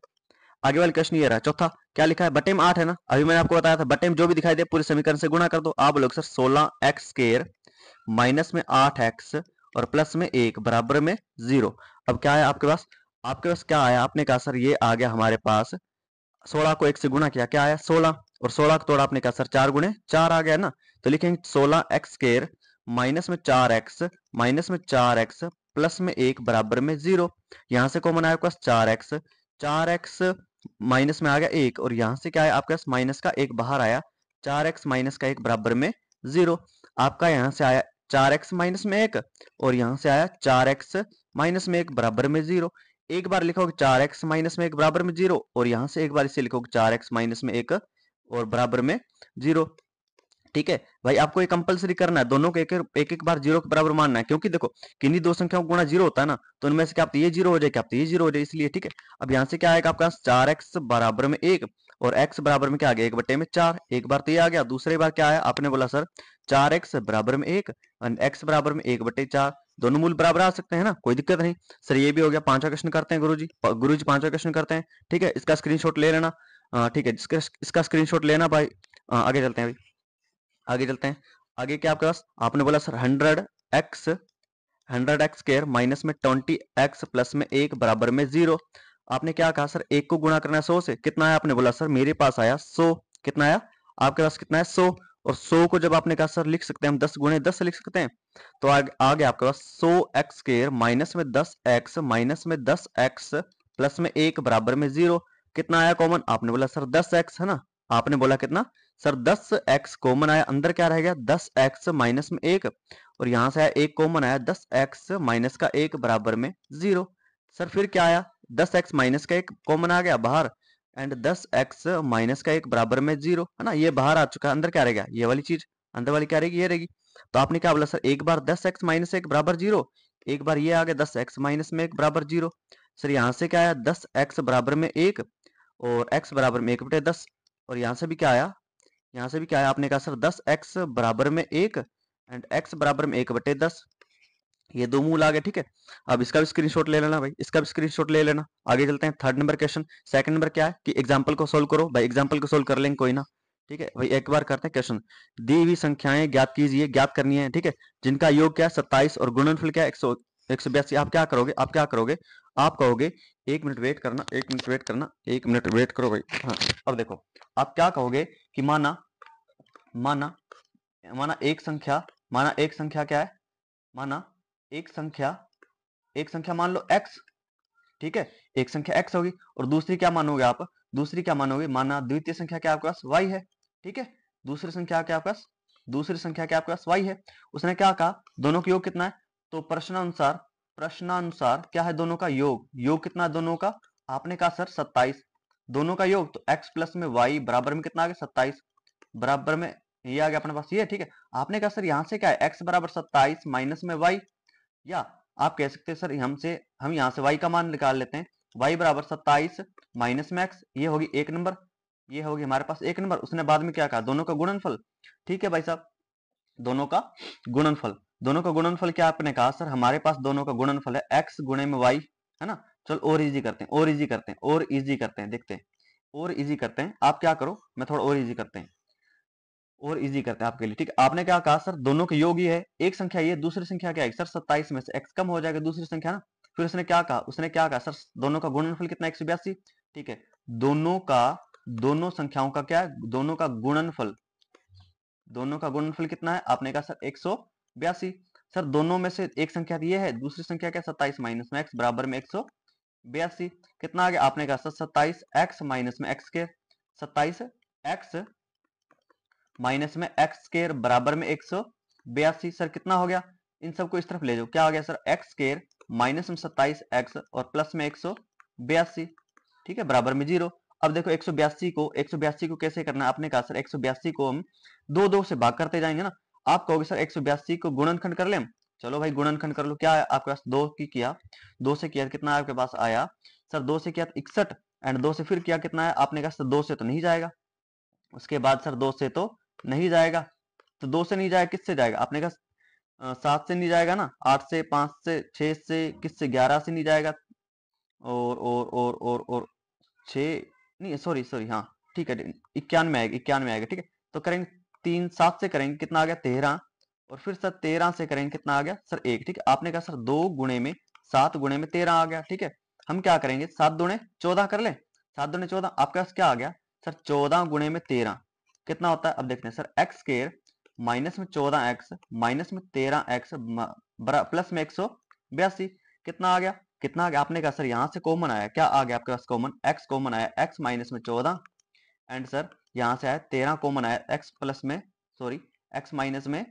आगे वाला क्वेश्चन ये रहा चौथा, क्या लिखा है बटे में 8 है ना। अभी मैंने आपको बताया था बटे में जो भी दिखाई दे पूरे समीकरण से गुणा कर दो। आप लोग सर 16x स्क्वायर माइनस में 8x और प्लस में 1 बराबर में 0। अब क्या है आपके पास क्या आया, आपने कहा सर ये आ गया हमारे पास 16 को 1 से गुणा किया, क्या आया 16 और 16 का तोड़ा आपने कहा सर 4 गुणे 4 आ गया ना। तो लिखेंगे 16x स्क्वायर माइनस में 4x प्लस में 1 बराबर में 0। यहां से कॉमन आया आपके पास 4x माइनस में आ गया 1 और यहां से क्या है आपके पास माइनस का 1 बाहर आया, 4x माइनस का 1 बराबर में 0। आपका यहां से आया 4x माइनस में 1 और यहां से आया 4x माइनस में 1 बराबर में 0। एक बार लिखोगे 4x माइनस में 1 बराबर में 0 और यहां से एक बार इसे लिखोगे 4x माइनस में 1 और बराबर में 0। ठीक है भाई, आपको ये कंपलसरी करना है, दोनों को एक बार 0 के बराबर मानना है, क्योंकि देखो किन्हीं दो संख्याओं को गुणा 0 होता है ना, तो उनमें से क्या आप ये 0 हो जाए, क्या आप ये 0 हो जाए, इसलिए। ठीक है, अब यहां से क्या आएगा आपका 4x बराबर में 1 और x बराबर में क्या आ गया 1 बटे में 4। एक बार तो ये आ गया, दूसरी बार क्या आया, आपने बोला सर 4x बराबर में 1 और x बराबर में 1 बटे 4। दोनों मूल बराबर आ सकते हैं ना, कोई दिक्कत नहीं। सर ये भी हो गया। पांचवा क्वेश्चन करते हैं गुरुजी पांचवा क्वेश्चन करते हैं। ठीक है, इसका स्क्रीनशॉट ले लेना। ठीक है, इसका स्क्रीनशॉट लेना भाई। आगे चलते हैं भाई, आगे चलते हैं। आगे क्या आपके पास, आपने बोला सर 100x स्क्वायर माइनस में 20x प्लस में 1 बराबर में 0। आपने क्या कहा सर, 1 को गुणा करना है 100 से, कितना आया आपने बोला सर मेरे पास आया 100। कितना आया आपके पास, कितना है 100। और 100 को जब आपने कहा सर लिख सकते हैं हम 10 गुणे 10 से लिख सकते हैं, तो आगे आपके पास 100x स्क्वायर माइनस में 10x माइनस में 10x प्लस में 1 बराबर में 0। कितना आया कॉमन, आपने बोला सर 10x है ना, आपने बोला कितना सर 10x कॉमन आया, अंदर क्या रह गया 10x माइनस में 1, और यहां से आया 1 कॉमन आया 10x माइनस का 1 बराबर में 0। सर फिर क्या आया 10x माइनस का 1 कॉमन आ गया बाहर, एंड 10x माइनस का 1 बराबर में 0 है ना, ये बाहर आ चुका है, अंदर क्या रहेगा ये वाली चीज, अंदर वाली क्या रहेगी ये रहेगी। तो आपने क्या बोला सर, एक बार 10x माइनस 1 बराबर 0, एक बार ये आ गया 10x माइनस में 1 बराबर 0। सर यहाँ से क्या आया 10x बराबर में 1 और x बराबर में 1/10, और यहाँ से भी क्या आया, यहाँ से भी क्या आया, आपने कहा सर 10x बराबर में 1 एंड x बराबर में 1/10, ये दो मूल आ गए। ठीक है, अब इसका भी स्क्रीनशॉट ले लेना भाई, इसका भी स्क्रीनशॉट ले लेना। आगे चलते हैं, third number question. Second number क्या है कि एग्जांपल को सोल्व करो भाई, एग्जांपल को सोल्व कर लेंगे कोई ना। ठीक है भाई, एक बार करते हैं क्वेश्चन। दी हुई संख्याएं ज्ञात कीजिए, ज्ञात करनी है। ठीक है, जिनका योग क्या है 27 और गुणनफल क्या है 182। आप क्या करोगे, आप क्या करोगे, आप कहोगे 1 मिनट वेट करना, 1 मिनट वेट करना, 1 मिनट वेट करो भाई। हाँ, अब देखो आप क्या कहोगे कि माना माना माना एक संख्या, माना एक संख्या क्या है, माना एक संख्या, एक संख्या मान लो x। ठीक है, एक संख्या x होगी, और दूसरी क्या मानोगे आप, दूसरी क्या मानोगे, माना द्वितीय संख्या क्या आपके पास y है। ठीक है, दूसरी संख्या क्या आपके पास, दूसरी संख्या क्या आपके पास y है। उसने क्या कहा दोनों का योग कितना है, तो प्रश्नानुसार, प्रश्नानुसार क्या है दोनों का योग, योग कितना है दोनों का, आपने कहा सर 27, दोनों का योग तो x प्लस में y बराबर में कितना आ गया 27, बराबर में ये आ गया अपने पास ये। ठीक है, आपने कहा सर यहाँ से क्या है x बराबर 27 माइनस में y, या आप कह सकते हैं सर हमसे हम यहाँ से y का मान निकाल लेते हैं, y बराबर 27 माइनस में x, ये होगी 1 नंबर, ये होगी हमारे पास 1 नंबर। उसने बाद में क्या कहा दोनों का गुणनफल। ठीक है भाई साहब, दोनों का गुणनफल, दोनों का गुणनफल क्या आपने कहा सर हमारे पास दोनों का गुणनफल है x गुणे में y है ना। चलो और इजी करते हैं, और इजी करते हैं, और इजी करते हैं, देखते हैं और इजी करते हैं। आप क्या करो, मैं थोड़ा और इजी करते हैं, और इजी करते हैं आपके लिए। ठीक है, आपने क्या कहा सर दोनों के योग ही है, एक संख्या ये दूसरी संख्या क्या है सर 27 में से x कम हो जाएगा दूसरी संख्या ना। फिर उसने क्या कहा, उसने क्या कहा सर दोनों का गुणनफल कितना 182। ठीक है, दोनों का, दोनों संख्याओं का क्या है, दोनों का गुणनफल, दोनों का गुणनफल कितना है, आपने कहा सर 182। सर दोनों में से एक संख्या ये है, दूसरी संख्या क्या 27 माइनस में x बराबर में 182। कितना आ गया, आपने कहा सर 27 x माइनस में x के, 27 x माइनस में एक्स स्केयर बराबर में 182। सर कितना हो गया, इन सबको इस तरफ ले जाओ, क्या हो गया सर एक्स स्केयर माइनस में 27 एक्स और प्लस में 182। ठीक है, बराबर में 0। अब देखो 182 को कैसे करना है, आपने कहा सर 182 को हम दो दो से भाग करते जाएंगे ना। आप कहोगे सर 182 को गुणनखंड कर ले, चलो भाई गुणनखंड कर लो। क्या है आपके पास, दो की किया, दो से किया कितना आपके पास आया सर, दो से किया 61 एंड दो से फिर किया कितना है, आपने कहा सर दो से तो नहीं जाएगा, उसके बाद सर दो से तो नहीं जाएगा, तो दो से नहीं जाएगा किससे जाएगा, आपने कहा 7 से नहीं जाएगा ना, 8 से, 5 से, 6 से, किससे 11 से नहीं जाएगा, और 6 नहीं, सॉरी सॉरी, हाँ ठीक है 91 आएगा, 91 आएगा। ठीक है, तो करेंगे 3 7 से करेंगे कितना आ गया 13, और फिर सर 13 से करेंगे कितना आ गया सर 1। ठीक है, आपने कहा सर 2 गुणे में 7 गुणे में 13 आ गया। ठीक है, हम क्या करेंगे 7 दुणे 14 कर ले, 7 दुणे 14, आपके पास क्या आ गया सर 14 गुणे में 13 कितना होता है। अब देखते हैं सर एक्स स्क्वायर माइनस में 14x माइनस में 13x प्लस में 182 कितना आ गया, कितना आ गया, आपने कहा सर यहाँ से कॉमन आया, क्या आ गया आपके पास कॉमन, x कॉमन आया, x माइनस में 14 एंड सर यहाँ से आया 13 कॉमन आया, x प्लस में सॉरी x माइनस में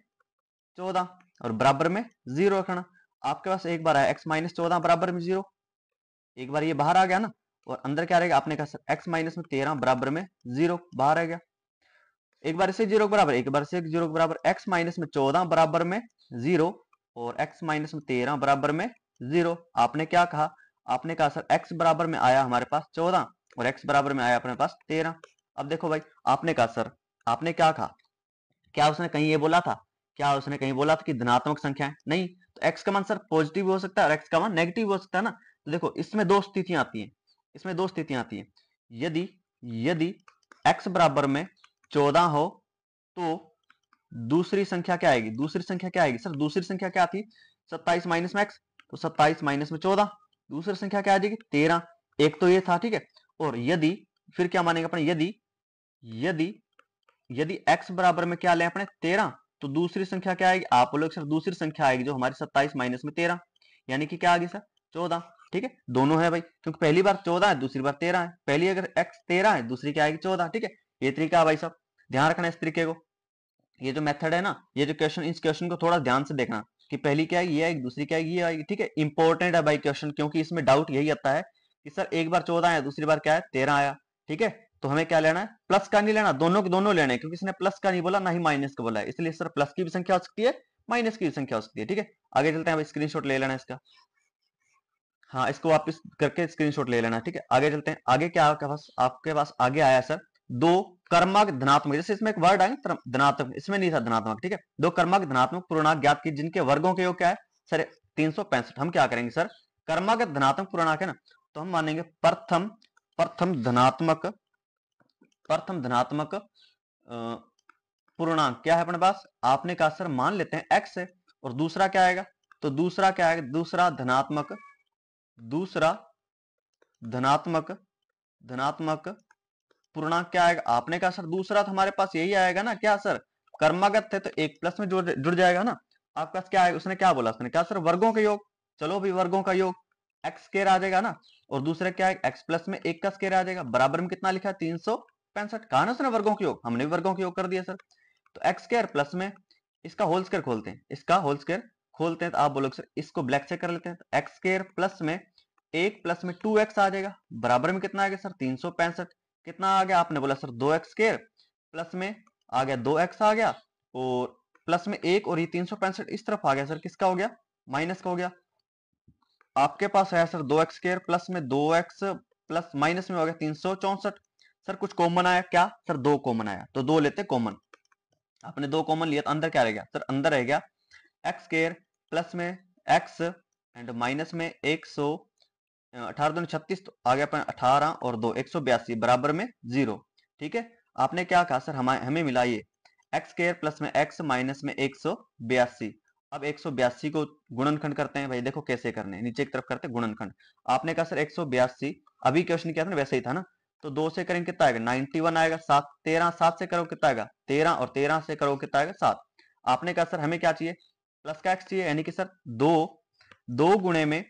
14 और बराबर में 0 रखना। आपके पास एक बार आया x माइनस 14 बराबर में 0, एक बार ये बाहर आ गया ना, और अंदर क्या रहेगा, आपने कहा सर x माइनस में 13 बराबर में 0 बाहर आ गया, एक बार से 0 के बराबर, एक बार से 0 के बराबर, x माइनस में 14 बराबर में 0 और x माइनस में 13 बराबर में 0। आपने क्या कहा, आपने कहा सर x बराबर में आया हमारे पास 14 और x बराबर में आया अपने पास 13। अब देखो भाई, आपने कहा सर, आपने क्या कहा, क्या उसने कहीं ये बोला था, क्या उसने कहीं बोला था कि धनात्मक संख्या है, नहीं, तो x का मान सर पॉजिटिव भी हो सकता है और x का मान नेगेटिव हो सकता है ना। तो देखो इसमें दो स्थितियां आती हैं, इसमें दो स्थितियां आती हैं, यदि यदि x बराबर में 14 हो तो दूसरी संख्या क्या आएगी? दूसरी संख्या क्या आएगी सर? दूसरी संख्या क्या थी? 27 माइनस में x, तो 27 माइनस में 14, दूसरी संख्या क्या आ जाएगी? 13। एक तो ये था, ठीक है। और यदि, फिर क्या मानेंगे अपने? यदि यदि यदि x बराबर में क्या लें अपने? 13, तो दूसरी संख्या क्या आएगी? आप लोग सर दूसरी संख्या आएगी जो हमारी 27 माइनस में 13, यानी कि क्या आ गई सर? 14। ठीक है, दोनों है भाई, क्योंकि पहली बार 14 है, दूसरी बार 13 है। पहली अगर x 13 है, दूसरी क्या आएगी? 14। ठीक है, ये तरीका है भाई साहब, ध्यान रखना इस तरीके को। ये जो मेथड है ना, ये जो क्वेश्चन, इस क्वेश्चन को थोड़ा ध्यान से देखना कि पहली क्या आएगी? ये आएगी, दूसरी क्या आएगी? ये आएगी। ठीक है, इंपॉर्टेंट है भाई क्वेश्चन, क्योंकि इसमें डाउट यही आता है कि सर एक बार 14 आया, दूसरी बार क्या है? 13 आया। ठीक है, तो हमें क्या लेना है? प्लस का नहीं लेना, दोनों के दोनों लेने हैं, क्योंकि इसने प्लस का नहीं बोला, ना ही माइनस का बोला है, इसलिए सर प्लस की भी संख्या हो सकती है, माइनस की भी संख्या हो सकती है। ठीक है, आगे चलते हैं भाई, स्क्रीनशॉट ले लेना इसका। हाँ, इसको वापस करके स्क्रीनशॉट ले लेना। ठीक है, आगे चलते हैं। आगे क्या आपके पास आगे आया सर, दो कर्मक धनात्मक, जैसे इसमें एक वर्ड आया धनात्मक, इसमें नहीं था धनात्मक। ठीक है, दो कर्मक धनात्मक पूर्णांक ज्ञात की जिनके वर्गों के योग क्या है सर? 365। हम क्या करेंगे सर? कर्मक धनात्मक पूर्णांक है ना, तो हम मानेंगे प्रथम धनात्मक पूर्णांक क्या है अपने पास? आपने कहा सर मान लेते हैं x है, और दूसरा क्या आएगा? तो दूसरा क्या आएगा? दूसरा धनात्मक पूर्णांक क्या आएगा? आपने कहा सर दूसरा तो हमारे पास यही आएगा ना, क्या सर? कर्मगत थे तो एक प्लस में जुड़ जाएगा ना। आपके पास क्या आएगा? उसने क्या बोला? उसने कहा सर वर्गों के योग। चलो भी वर्गों का योग, एक्स स्क्वायर आ जाएगा ना, और दूसरे क्या है? एक्स प्लस में एक का स्क्वायर आ जाएगा, बराबर में कितना लिखा है? 365। कहा ना उसने वर्गों के योग, हमने भी वर्गों के योग कर दिया सर। तो एक्स स्क्वायर प्लस में इसका होल स्क्वायर खोलते हैं, इसका होल स्क्वायर खोलते हैं, तो आप बोलोगे सर इसको ब्लैक से कर लेते हैं, तो एक्स स्क्वायर प्लस में एक प्लस में 2x आ जाएगा, बराबर में कितना आ गया सर? 365। कितना आ गया? आपने बोला सर 2x स्क्वायर प्लस में आ गया 2x आ गया, और प्लस में एक, और ये 365 इस तरफ आ गया सर, किसका हो गया? माइनस का हो गया। आपके पास है सर 2x स्क्वायर प्लस में 2x प्लस माइनस में हो गया 364। सर कुछ कॉमन आया क्या सर? 2 कॉमन आया, तो 2 लेते कॉमन। आपने 2 कॉमन लिया तो अंदर क्या रह गया सर? अंदर रह गया एक्स स्क्वायर प्लस में x एंड माइनस में 18 दूनी 36, तो आ गया अपना 18 और 2 182 बराबर में 0। ठीक है, आपने क्या कहा सर? हमें मिला ये एक्स स्क्वायर प्लस में x माइनस में 182। अब 182 को गुणनखंड करते हैं भाई, देखो कैसे करने हैं, नीचे की तरफ करते हैं गुणनखंड। आपने कहा सर 182, अभी क्वेश्चन किया था ना वैसे ही था ना, तो 2 से करेंगे कितना आएगा? 91 आएगा। 7 13, 7 से करो कितना आएगा? 13, और 13 से करो कितना आएगा? 7। आपने कहा सर हमें क्या चाहिए? प्लस का x चाहिए, यानी कि सर 2 गुणे में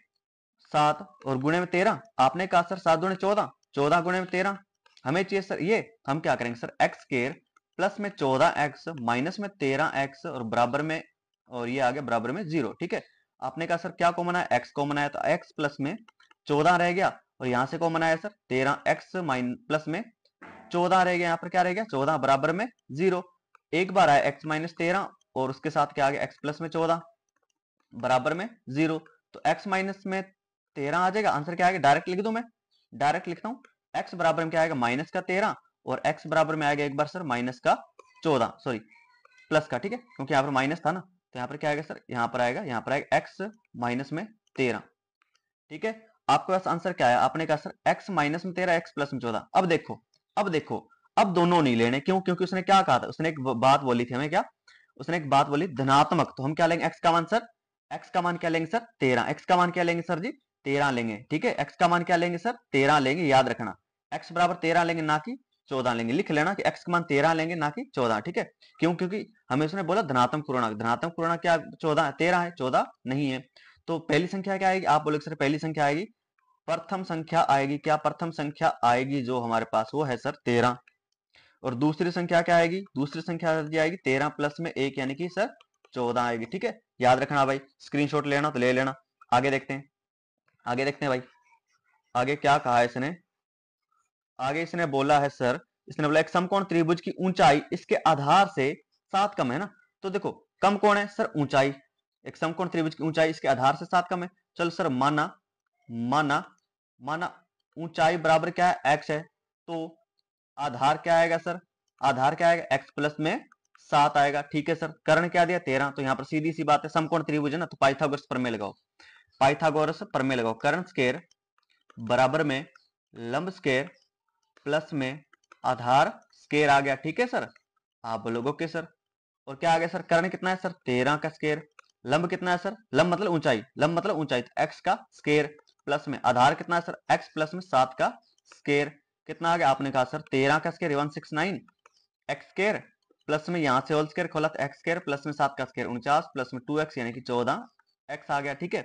7 और गुणे में 13। आपने कहा सर 7 गुणे 14, 14 गुणे में 13। हमें चाहिए सर ये, हम क्या करेंगे सर? एक्स स्क्वायर प्लस में 14x माइनस में 13x और बराबर में, और ये आ गया बराबर में 0। ठीक है, आपने कहा सर क्या कॉमन आया? x कॉमन आया, तो x प्लस में 14 रह गया, और यहां से कॉमन आया सर 13x प्लस में 14 रह गया, यहाँ पर क्या रह गया? 14 बराबर में 0। एक बार आया x माइनस 13, और उसके साथ क्या आ गया? x प्लस में 14 बराबर में 0। तो x माइनस में 13 आ जाएगा, आंसर क्या आएगा? डायरेक्ट लिख दूं मैं, डायरेक्ट लिखता हूं। x बराबर में क्या आएगा? माइनस का 13, और x बराबर में आएगा एक बार सर माइनस का 14, सॉरी प्लस का। ठीक है, क्योंकि यहाँ पर माइनस था ना, तो यहाँ पर क्या आएगा सर? यहाँ पर आएगा x माइनस में 13। ठीक है, आपके पास आंसर क्या है? आपने कहा सर x माइनस में 13, x प्लस में 14। अब देखो, अब दोनों नहीं लेने, क्यों? क्योंकि उसने क्या कहा था? उसने एक बात बोली थी हमें, क्या? उसने एक बात बोली धनात्मक, तो हम क्या लेंगे? x का मान सर, x का मान क्या लेंगे सर? 13। x का मान क्या लेंगे सर जी? 13 लेंगे। ठीक है, x का मान क्या लेंगे सर? 13 लेंगे, याद रखना x बराबर 13 लेंगे, ना कि 14 लेंगे। लिख लेना कि x का मान 13 लेंगे, ना कि 14। ठीक है, क्यों? क्योंकि हमें उसने बोला धनात्मक पूर्णांक, धनात्मक पूर्णांक क्या? 14 13 है, 14 नहीं है। तो पहली संख्या क्या आएगी? आप बोलोगे सर पहली संख्या आएगी, प्रथम संख्या आएगी, क्या प्रथम संख्या आएगी जो हमारे पास? वो है सर 13। और दूसरी संख्या क्या आएगी? दूसरी संख्या आएगी 13 प्लस में 1, यानी कि सर 14 आएगी। ठीक है, याद रखना भाई, स्क्रीनशॉट लेना तो ले लेना। आगे देखते हैं भाई, आगे क्या कहा है इसने? आगे इसने बोला है सर, इसने बोला एक समकोण त्रिभुज की ऊंचाई इसके आधार से 7 कम है ना। तो देखो कम कौन है सर? ऊंचाई। एक समकोण त्रिभुज की ऊंचाई इसके आधार से 7 कम है। चलो सर माना ऊंचाई बराबर क्या है? x है, तो आधार क्या आएगा सर? आधार क्या आएगा? x प्लस में 7 आएगा। ठीक है सर, कर्ण क्या दिया? 13। तो यहाँ पर सीधी सी बात है, समकोण त्रिभुज है ना, तो पाइथागोरस प्रमेय लगाओ, कर्ण स्क्वायर बराबर में लंब स्क्वायर प्लस में आधार स्केयर आ गया, ठीक है सर। आप बोलोगे ओके सर। और क्या आ गया सर, कर्ण कितना है सर 13 का स्केयर, लंब कितना है सर, लंब मतलब ऊंचाई, लंब मतलब ऊंचाई, तो x का स्केयर, प्लस में आधार कितना है सर x प्लस में 7 का स्केयर, कितना आ गया आपने कहा सर 13 का स्केयर 169 x स्केयर, प्लस में यहां से होल स्केयर खोला तो x स्केयर प्लस में 7 का स्केयर 49 प्लस में 2x यानी कि 14 x आ गया, ठीक है।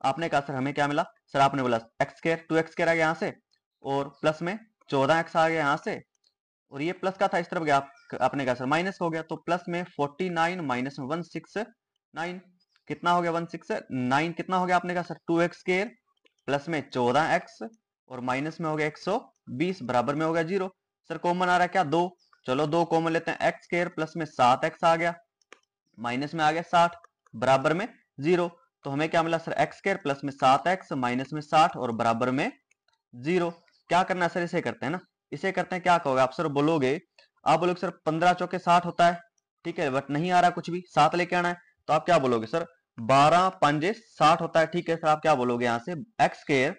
आपने कहा सर हमें क्या मिला, सर आपने बोला x स्केयर 2x स्केयर आ गया यहाँ से, और प्लस में 14x आ गया यहाँ से, और ये प्लस का था इस तरफ गया, आपने कहा सर माइनस हो गया, तो प्लस में 49 माइनस में 169 कितना हो गया 169 कितना हो गया आपने कहा सर 2x स्केयर प्लस में 14x और माइनस में हो गया 120 बराबर में हो गया 0। सर कॉमन आ रहा है क्या 2, चलो 2 कॉमन लेते हैं, x स्केयर प्लस में 7x आ गया माइनस में आ गया 60 बराबर में 0। तो हमें क्या मिला सर x स्केयर प्लस में 7x माइनस में 60 और बराबर में 0। क्या करना है सर, इसे करते हैं ना, इसे करते हैं, क्या कहोगे आप सर, बोलोगे आप बोलोगे सर 15 चौके 60 होता है, ठीक है, बट नहीं आ रहा कुछ भी, 7 लेके आना है, तो आप क्या बोलोगे सर 12 पंजे 60 होता है, ठीक है सर। आप क्या बोलोगे यहां से एक्स स्केयर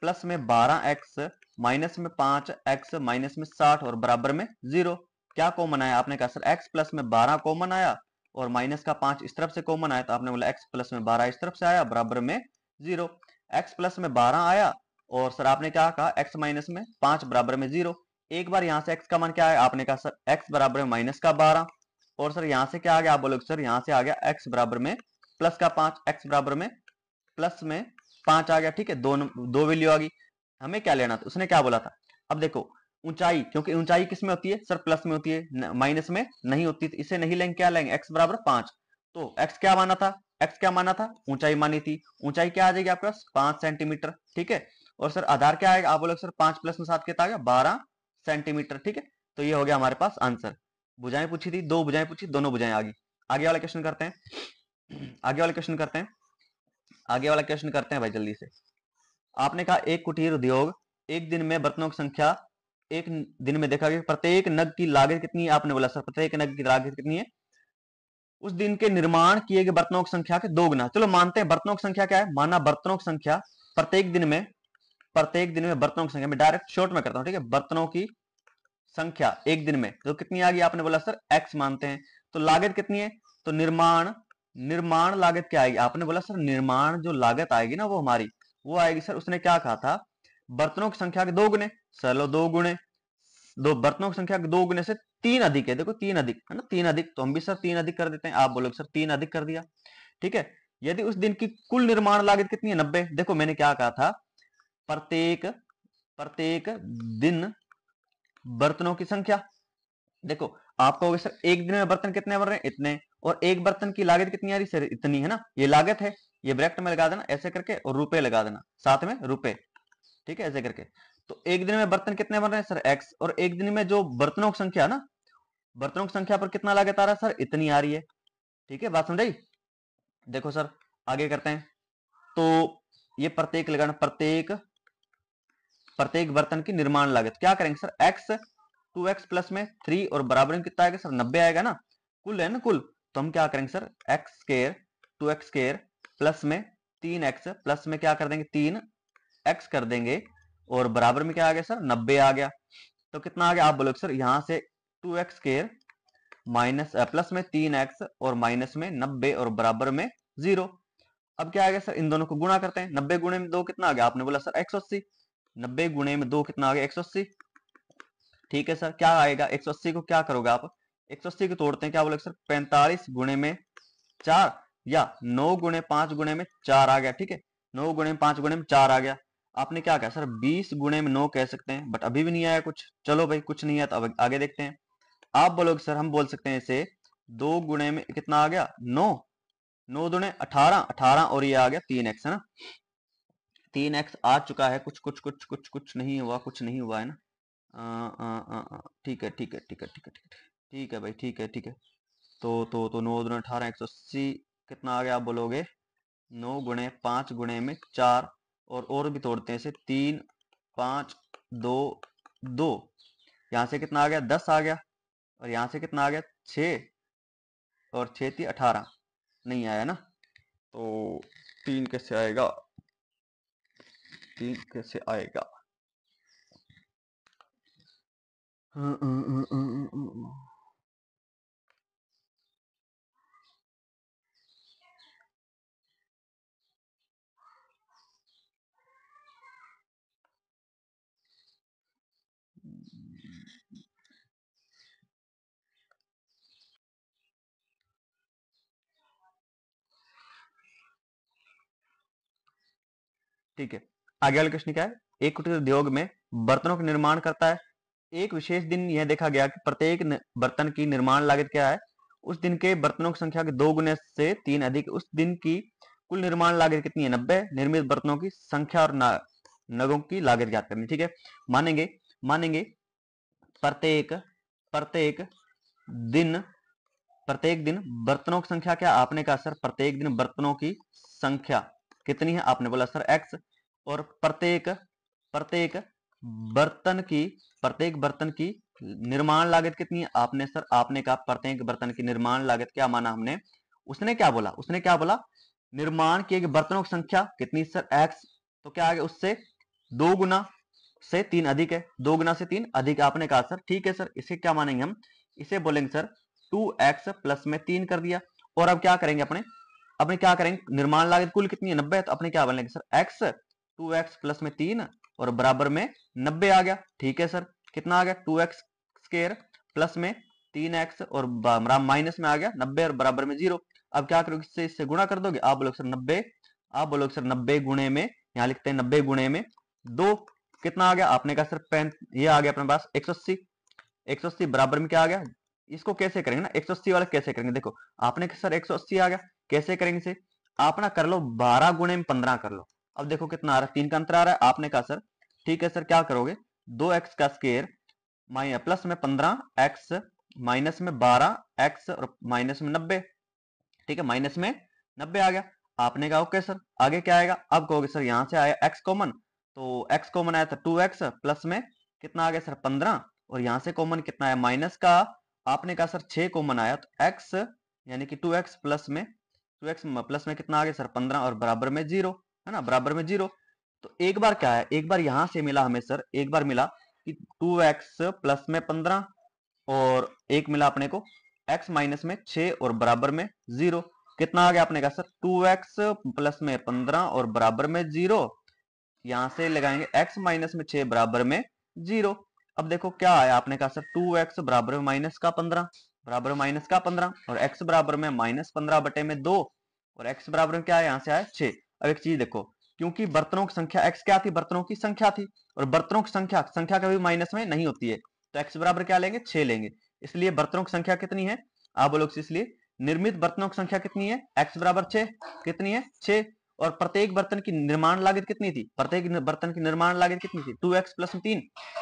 प्लस में 12x माइनस में 5x माइनस में 60 और बराबर में 0। क्या कॉमन आया, आपने कहा सर x प्लस में 12 कॉमन आया और माइनस का 5 इस तरफ से कॉमन आया, तो आपने बोला x प्लस में 12 इस तरफ से आया बराबर में 0। x प्लस में 12 आया और सर आपने क्या कहा x माइनस में 5 बराबर में 0। एक बार यहां से x का मान क्या है, आपने कहा सर x बराबर में माइनस का 12, और सर यहां से क्या आ गया, आप बोलोगे सर यहां से आ गया x बराबर में प्लस का 5, x बराबर में प्लस में 5 आ गया, ठीक है, दो वैल्यू आ गई। हमें क्या लेना था, उसने क्या बोला था, अब देखो ऊंचाई, क्योंकि ऊंचाई किस में होती है सर प्लस में होती है, माइनस में नहीं होती, तो इसे नहीं लेंगे, क्या लेंगे x बराबर 5। तो x क्या माना था, x क्या माना था, ऊंचाई मानी थी, ऊंचाई क्या आ जाएगी आपके पास 5 सेंटीमीटर, ठीक है। और सर आधार क्या आएगा, आप बोलोगे सर 5 प्लस में 7 कितना आ गया 12 सेंटीमीटर, ठीक है। तो ये हो गया हमारे पास आंसर। भुजाएं पूछी थी, 2 भुजाएं पूछी, दोनों भुजाएं आ गई। आगे वाला क्वेश्चन करते हैं, आगे वाला क्वेश्चन करते हैं, आगे वाला क्वेश्चन करते हैं भाई जल्दी से। आपने कहा एक कुटीर उद्योग एक दिन में बर्तनों की संख्या, एक दिन में देखा गया प्रत्येक नग की लागत कितनी है, आपने बोला सर प्रत्येक नग की लागत कितनी है, उस दिन के निर्माण किए गए बर्तनों की संख्या के 2 गुना। चलो मानते हैं बर्तनों की संख्या क्या है, माना बर्तनों की संख्या प्रत्येक दिन में, प्रत्येक दिन में बर्तनों की संख्या, मैं डायरेक्ट शॉर्ट में करता हूं, ठीक है, बर्तनों की संख्या एक दिन में तो कितनी आ गई, आपने बोला सर x मानते हैं, तो लागत कितनी है, तो निर्माण, निर्माण लागत क्या आएगी, आपने बोला सर निर्माण जो लागत आएगी ना वो हमारी वो आएगी सर, उसने क्या कहा था बर्तनों की संख्या के 2 गुने, चलो 2 गुने, दो बर्तनों की संख्या के 2 गुने से 3 अधिक है, देखो 3 अधिक है ना, 3 अधिक, तो हम भी सर 3 अधिक कर देते हैं, आप बोलोगे सर 3 अधिक कर दिया, ठीक है। यदि उस दिन की कुल निर्माण लागत कितनी है 90, देखो मैंने क्या कहा था प्रत्येक, प्रत्येक दिन बर्तनों की संख्या, देखो आप कहोगे सर एक दिन में बर्तन कितने बन रहे हैं इतने, और एक बर्तन की लागत कितनी आ रही सर इतनी, है ना, ये लागत है, ये ब्रैकेट में लगा देना ऐसे करके और रुपए लगा देना साथ में रुपए, ठीक है, ऐसे करके। तो एक दिन में बर्तन कितने बन रहे हैं सर एक्स, और एक दिन में जो बर्तनों की संख्या ना, बर्तनों की संख्या पर कितना लागत आ रहा है सर इतनी आ रही है, ठीक है, बात समझाई। देखो सर आगे करते हैं, तो ये प्रत्येक लगाना, प्रत्येक, प्रत्येक बर्तन की निर्माण लागत क्या करेंगे सर एक्स, 2x प्लस में 3 और बराबर में कितना आएगा सर 90 आएगा ना, कुल है ना कुल, तो हम क्या करेंगे sir x square 2x square plus में 3x प्लस में क्या कर देंगे 3x कर देंगे और बराबर में क्या आ गया सर 90 आ गया। तो कितना आ गया, आप बोलोगे सर यहां से 2x स्केयर माइनस प्लस में 3x और माइनस में 90 और बराबर में 0। अब क्या आ गया सर, इन दोनों को गुणा करते हैं, 90 गुणे में 2 कितना आ गया, आपने बोला सर 180, 90 गुणे में 2 कितना आ गया 180, ठीक है सर। क्या आएगा 180 को क्या करोगे आप, 180 को तोड़ते हैं, क्या बोलोगे सर 45 गुणे में 4 या 9 गुणे 5 गुणे में 4 आ गया, ठीक है, 9 गुणे में 5 गुणे में 4 आ गया। आपने क्या कहा सर 20 गुणे में 9 कह सकते हैं, बट अभी भी नहीं आया कुछ, चलो भाई कुछ नहीं है तो अब आगे देखते हैं। आप बोलोगे सर हम बोल सकते हैं इसे 2 गुणे में कितना आ गया 9, 9 दुणे 18, 18 और ये आ गया 3x, है ना, 3x आ चुका है, कुछ कुछ कुछ कुछ कुछ नहीं हुआ, कुछ नहीं हुआ है ना, ठीक है ठीक है ठीक है ठीक है ठीक है ठीक है भाई, ठीक है ठीक है। तो 9 दुना 18 180 कितना आ गया, आप बोलोगे 9 गुणे 5 गुणे में 4 और भी तोड़ते हैं इसे 3 5 2 2, यहां से कितना आ गया 10 आ गया, और यहां से कितना आ गया 6 और 6 थी 18, नहीं आया ना, तो 3 कैसे आएगा, 3 कैसे आएगा, ठीक है, आगे वाला क्वेश्चन क्या है? एक कुटीर उद्योग में बर्तनों का निर्माण करता है। एक विशेष दिन यह देखा गया कि प्रत्येक बर्तन की निर्माण लागत क्या है? उस दिन के बर्तनों की संख्या के 2 गुने से 3 अधिक। उस दिन की कुल निर्माण लागत कितनी है? 90। निर्मित बर्तनों की संख्या और नगों की लागत ज्ञात करनी। ठीक है, मानेंगे मानेंगे प्रत्येक प्रत्येक दिन प्रत्येक दिन बर्तनों की संख्या क्या? आपने कहा सर प्रत्येक दिन बर्तनों की संख्या कितनी है? आपने बोला सर x। और प्रत्येक प्रत्येक प्रत्येक बर्तन की निर्माण लागत कितनी है? आपने सर आपने कहा प्रत्येक बर्तन की निर्माण लागत क्या माना हमने? उसने क्या बोला? उसने क्या बोला? निर्माण किए गए बर्तनों की संख्या कितनी सर? x। तो क्या आ गया? उससे 2 गुना से 3 अधिक है। 2 गुना से 3 अधिक आपने कहा सर। ठीक है सर, इसे क्या मानेंगे हम? इसे बोलेंगे सर 2x प्लस में 3 कर दिया। और अब क्या करेंगे? अपने अपने क्या करेंगे? निर्माण लागत कुल कितनी है? 90 है। तो अपने क्या बोलेंगे सर? x 2x प्लस में 3 और बराबर में 90 आ गया। ठीक है सर, कितना आ गया? 2x स्क्वायर प्लस में 3x और माइनस में आ गया 90 और बराबर में 0। अब क्या करोगे? इससे गुणा कर दोगे। आप बोलोगे सर 90, आप बोलोगे सर 90 गुणे में, यहां लिखते हैं 90 गुणे में 2, कितना आ गया? आपने कहा सर ये आ गया अपने पास 180। 180 बराबर में क्या आ गया? इसको कैसे करेंगे ना, 180 वाला कैसे करेंगे? देखो आपने सर 180 आ गया, कैसे करेंगे इसे? आप ना कर लो 12 गुणे में 15 कर लो। अब देखो कितना आ रहा है, 3 का अंतर आ रहा है। आपने कहा सर ठीक है सर, क्या करोगे? 2x का स्क्वायर प्लस में 15x माइनस में 12x और माइनस में 90। ठीक है, माइनस में 90 आ गया। आपने कहा ओके सर, आगे क्या आएगा? अब कहोगे सर यहां से आया x कॉमन, तो x कॉमन आया था 2x प्लस में कितना आ गया सर 15, और यहां से कॉमन कितना आया? माइनस का। आपने कहा सर 6 कॉमन आया, तो x यानी कि 2x प्लस में 2x प्लस में कितना आ गया सर 15 और बराबर में 0, है ना, बराबर में 0। तो एक बार क्या है, एक बार यहां से मिला हमें सर, एक बार मिला कि 2x प्लस में 15 और एक मिला अपने को x माइनस में 6 और बराबर में 0। कितना आ गया? आपने कहा सर 2x प्लस में 15 और बराबर में 0। यहां से लगाएंगे x माइनस में 6 बराबर में 0। अब देखो क्या आया? आपने कहा सर 2x बराबर में माइनस का 15, बराबर में माइनस का 15 और x बराबर में माइनस 15 बटे में 2 और x बराबर में क्या है? यहां से आया 6। अब एक चीज देखो, क्योंकि बर्तनों की संख्या x क्या थी? बर्तनों की संख्या थी, और बर्तनों की संख्या संख्या कभी माइनस में नहीं होती है, तो x बराबर क्या लेंगे? 6 लेंगे। इसलिए बर्तनों की संख्या कितनी है? आप बोलोगे इसलिए निर्मित बर्तनों की संख्या कितनी है? x बराबर 6। कितनी है? 6। और प्रत्येक बर्तन की निर्माण लागत कितनी थी? प्रत्येक बर्तन की निर्माण लागत कितनी थी? 2x plus 3।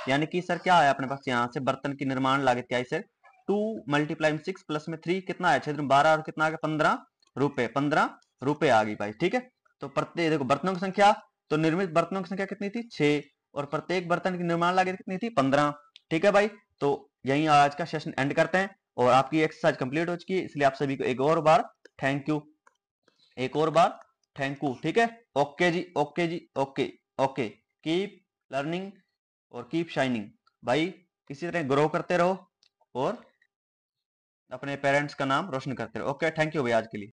यानी कि सर क्या आया अपने पास? यहाँ से बर्तन की निर्माण लागत क्या है सर? 2 मल्टीप्लाई 6 प्लस में 3 कितना है? 6 12 और कितना आ गया? 15 रुपए, 15 रुपए आ गई भाई। ठीक है, तो प्रत्येक देखो बर्तनों की संख्या, तो निर्मित बर्तनों की संख्या कितनी थी? 6, और प्रत्येक बर्तन की निर्माण लागत कितनी थी? 15। ठीक है भाई, तो यही आज का सेशन एंड करते हैं, और आपकी एक्सरसाइज कंप्लीट हो चुकी है, इसलिए आप सभी को एक और बार थैंक यू, एक और बार थैंक यू। ठीक है, ओके जी, ओके जी, ओके ओके। कीप लर्निंग और कीप शाइनिंग भाई, इसी तरह ग्रो करते रहो और अपने पेरेंट्स का नाम रोशन करते रहो। ओके, थैंक यू भाई आज के लिए।